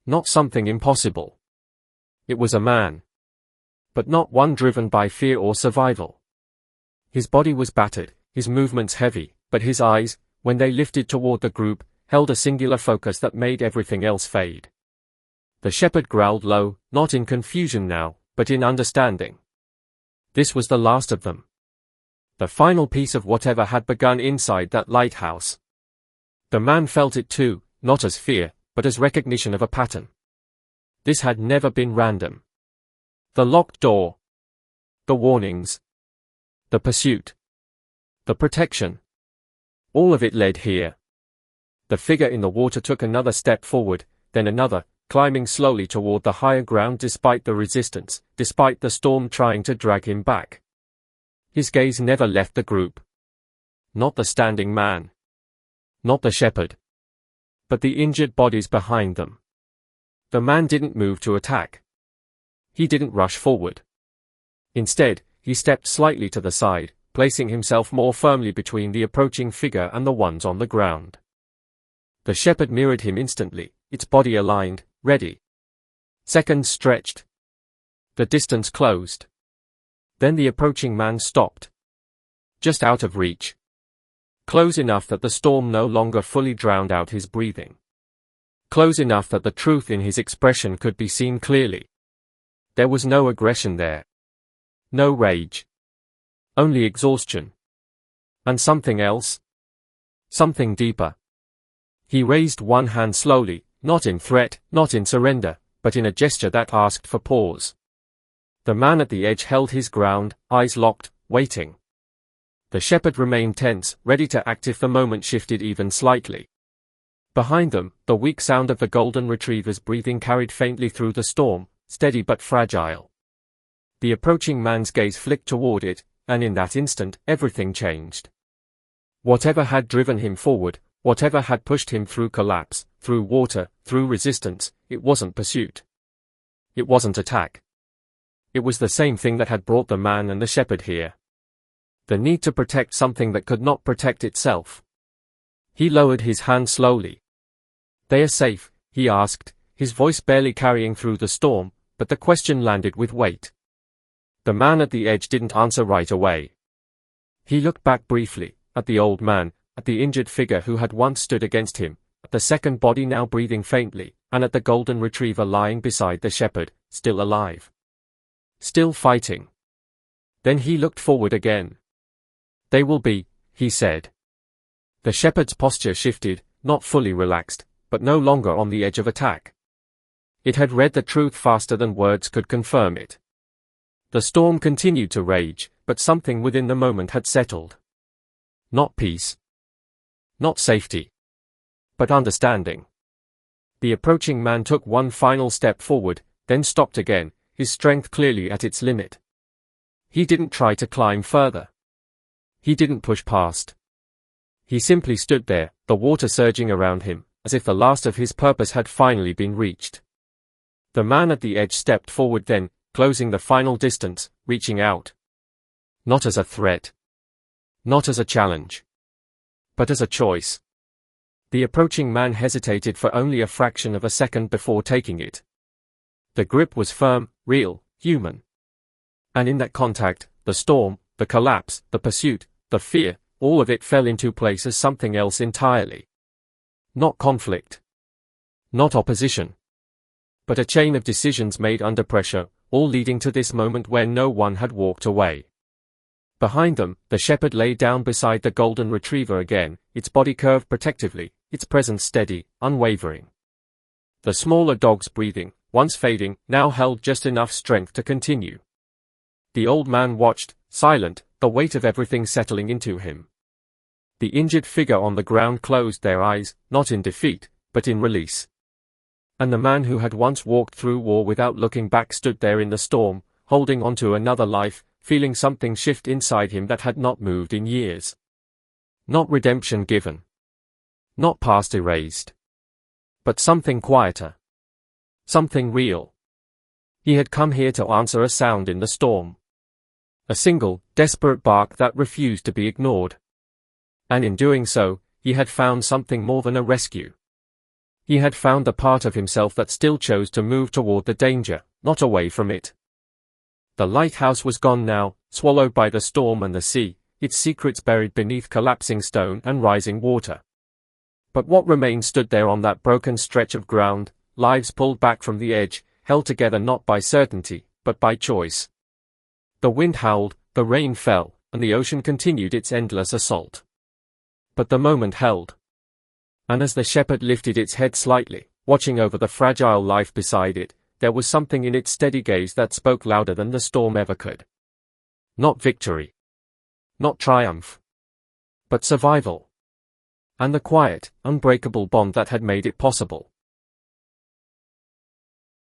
Not something impossible. It was a man. But not one driven by fear or survival. His body was battered, his movements heavy, but his eyes, when they lifted toward the group, held a singular focus that made everything else fade. The shepherd growled low, not in confusion now, but in understanding. This was the last of them. The final piece of whatever had begun inside that lighthouse. The man felt it too, not as fear, but as recognition of a pattern. This had never been random. The locked door. The warnings. The pursuit. The protection. All of it led here. The figure in the water took another step forward, then another, climbing slowly toward the higher ground despite the resistance, despite the storm trying to drag him back. His gaze never left the group. Not the standing man. Not the shepherd. But the injured bodies behind them. The man didn't move to attack. He didn't rush forward. Instead, he stepped slightly to the side, placing himself more firmly between the approaching figure and the ones on the ground. The shepherd mirrored him instantly, its body aligned, ready. Seconds stretched. The distance closed. Then the approaching man stopped. Just out of reach. Close enough that the storm no longer fully drowned out his breathing. Close enough that the truth in his expression could be seen clearly. There was no aggression there. No rage. Only exhaustion. And something else. Something deeper. He raised one hand slowly, not in threat, not in surrender, but in a gesture that asked for pause. The man at the edge held his ground, eyes locked, waiting. The shepherd remained tense, ready to act if the moment shifted even slightly. Behind them, the weak sound of the golden retriever's breathing carried faintly through the storm, steady but fragile. The approaching man's gaze flicked toward it, and in that instant, everything changed. Whatever had driven him forward, whatever had pushed him through collapse, through water, through resistance, it wasn't pursuit. It wasn't attack. It was the same thing that had brought the man and the shepherd here. The need to protect something that could not protect itself. He lowered his hand slowly. "They are safe?" he asked, his voice barely carrying through the storm, but the question landed with weight. The man at the edge didn't answer right away. He looked back briefly, at the old man, at the injured figure who had once stood against him, at the second body now breathing faintly, and at the golden retriever lying beside the shepherd, still alive. Still fighting. Then he looked forward again. "They will be," he said. The shepherd's posture shifted, not fully relaxed, but no longer on the edge of attack. It had read the truth faster than words could confirm it. The storm continued to rage, but something within the moment had settled. Not peace. Not safety. But understanding. The approaching man took one final step forward, then stopped again, his strength clearly at its limit. He didn't try to climb further. He didn't push past. He simply stood there, the water surging around him, as if the last of his purpose had finally been reached. The man at the edge stepped forward then, closing the final distance, reaching out. Not as a threat. Not as a challenge. But as a choice. The approaching man hesitated for only a fraction of a second before taking it. The grip was firm, real, human. And in that contact, the storm, the collapse, the pursuit, the fear, all of it fell into place as something else entirely. Not conflict. Not opposition. But a chain of decisions made under pressure, all leading to this moment where no one had walked away. Behind them, the shepherd lay down beside the golden retriever again, its body curved protectively, its presence steady, unwavering. The smaller dog's breathing, once fading, now held just enough strength to continue. The old man watched, silent, the weight of everything settling into him. The injured figure on the ground closed their eyes, not in defeat, but in release. And the man who had once walked through war without looking back stood there in the storm, holding onto another life, feeling something shift inside him that had not moved in years. Not redemption given. Not past erased. But something quieter. Something real. He had come here to answer a sound in the storm. A single, desperate bark that refused to be ignored. And in doing so, he had found something more than a rescue. He had found the part of himself that still chose to move toward the danger, not away from it. The lighthouse was gone now, swallowed by the storm and the sea, its secrets buried beneath collapsing stone and rising water. But what remained stood there on that broken stretch of ground, lives pulled back from the edge, held together not by certainty, but by choice. The wind howled, the rain fell, and the ocean continued its endless assault. But the moment held. And as the shepherd lifted its head slightly, watching over the fragile life beside it, there was something in its steady gaze that spoke louder than the storm ever could. Not victory. Not triumph. But survival. And the quiet, unbreakable bond that had made it possible.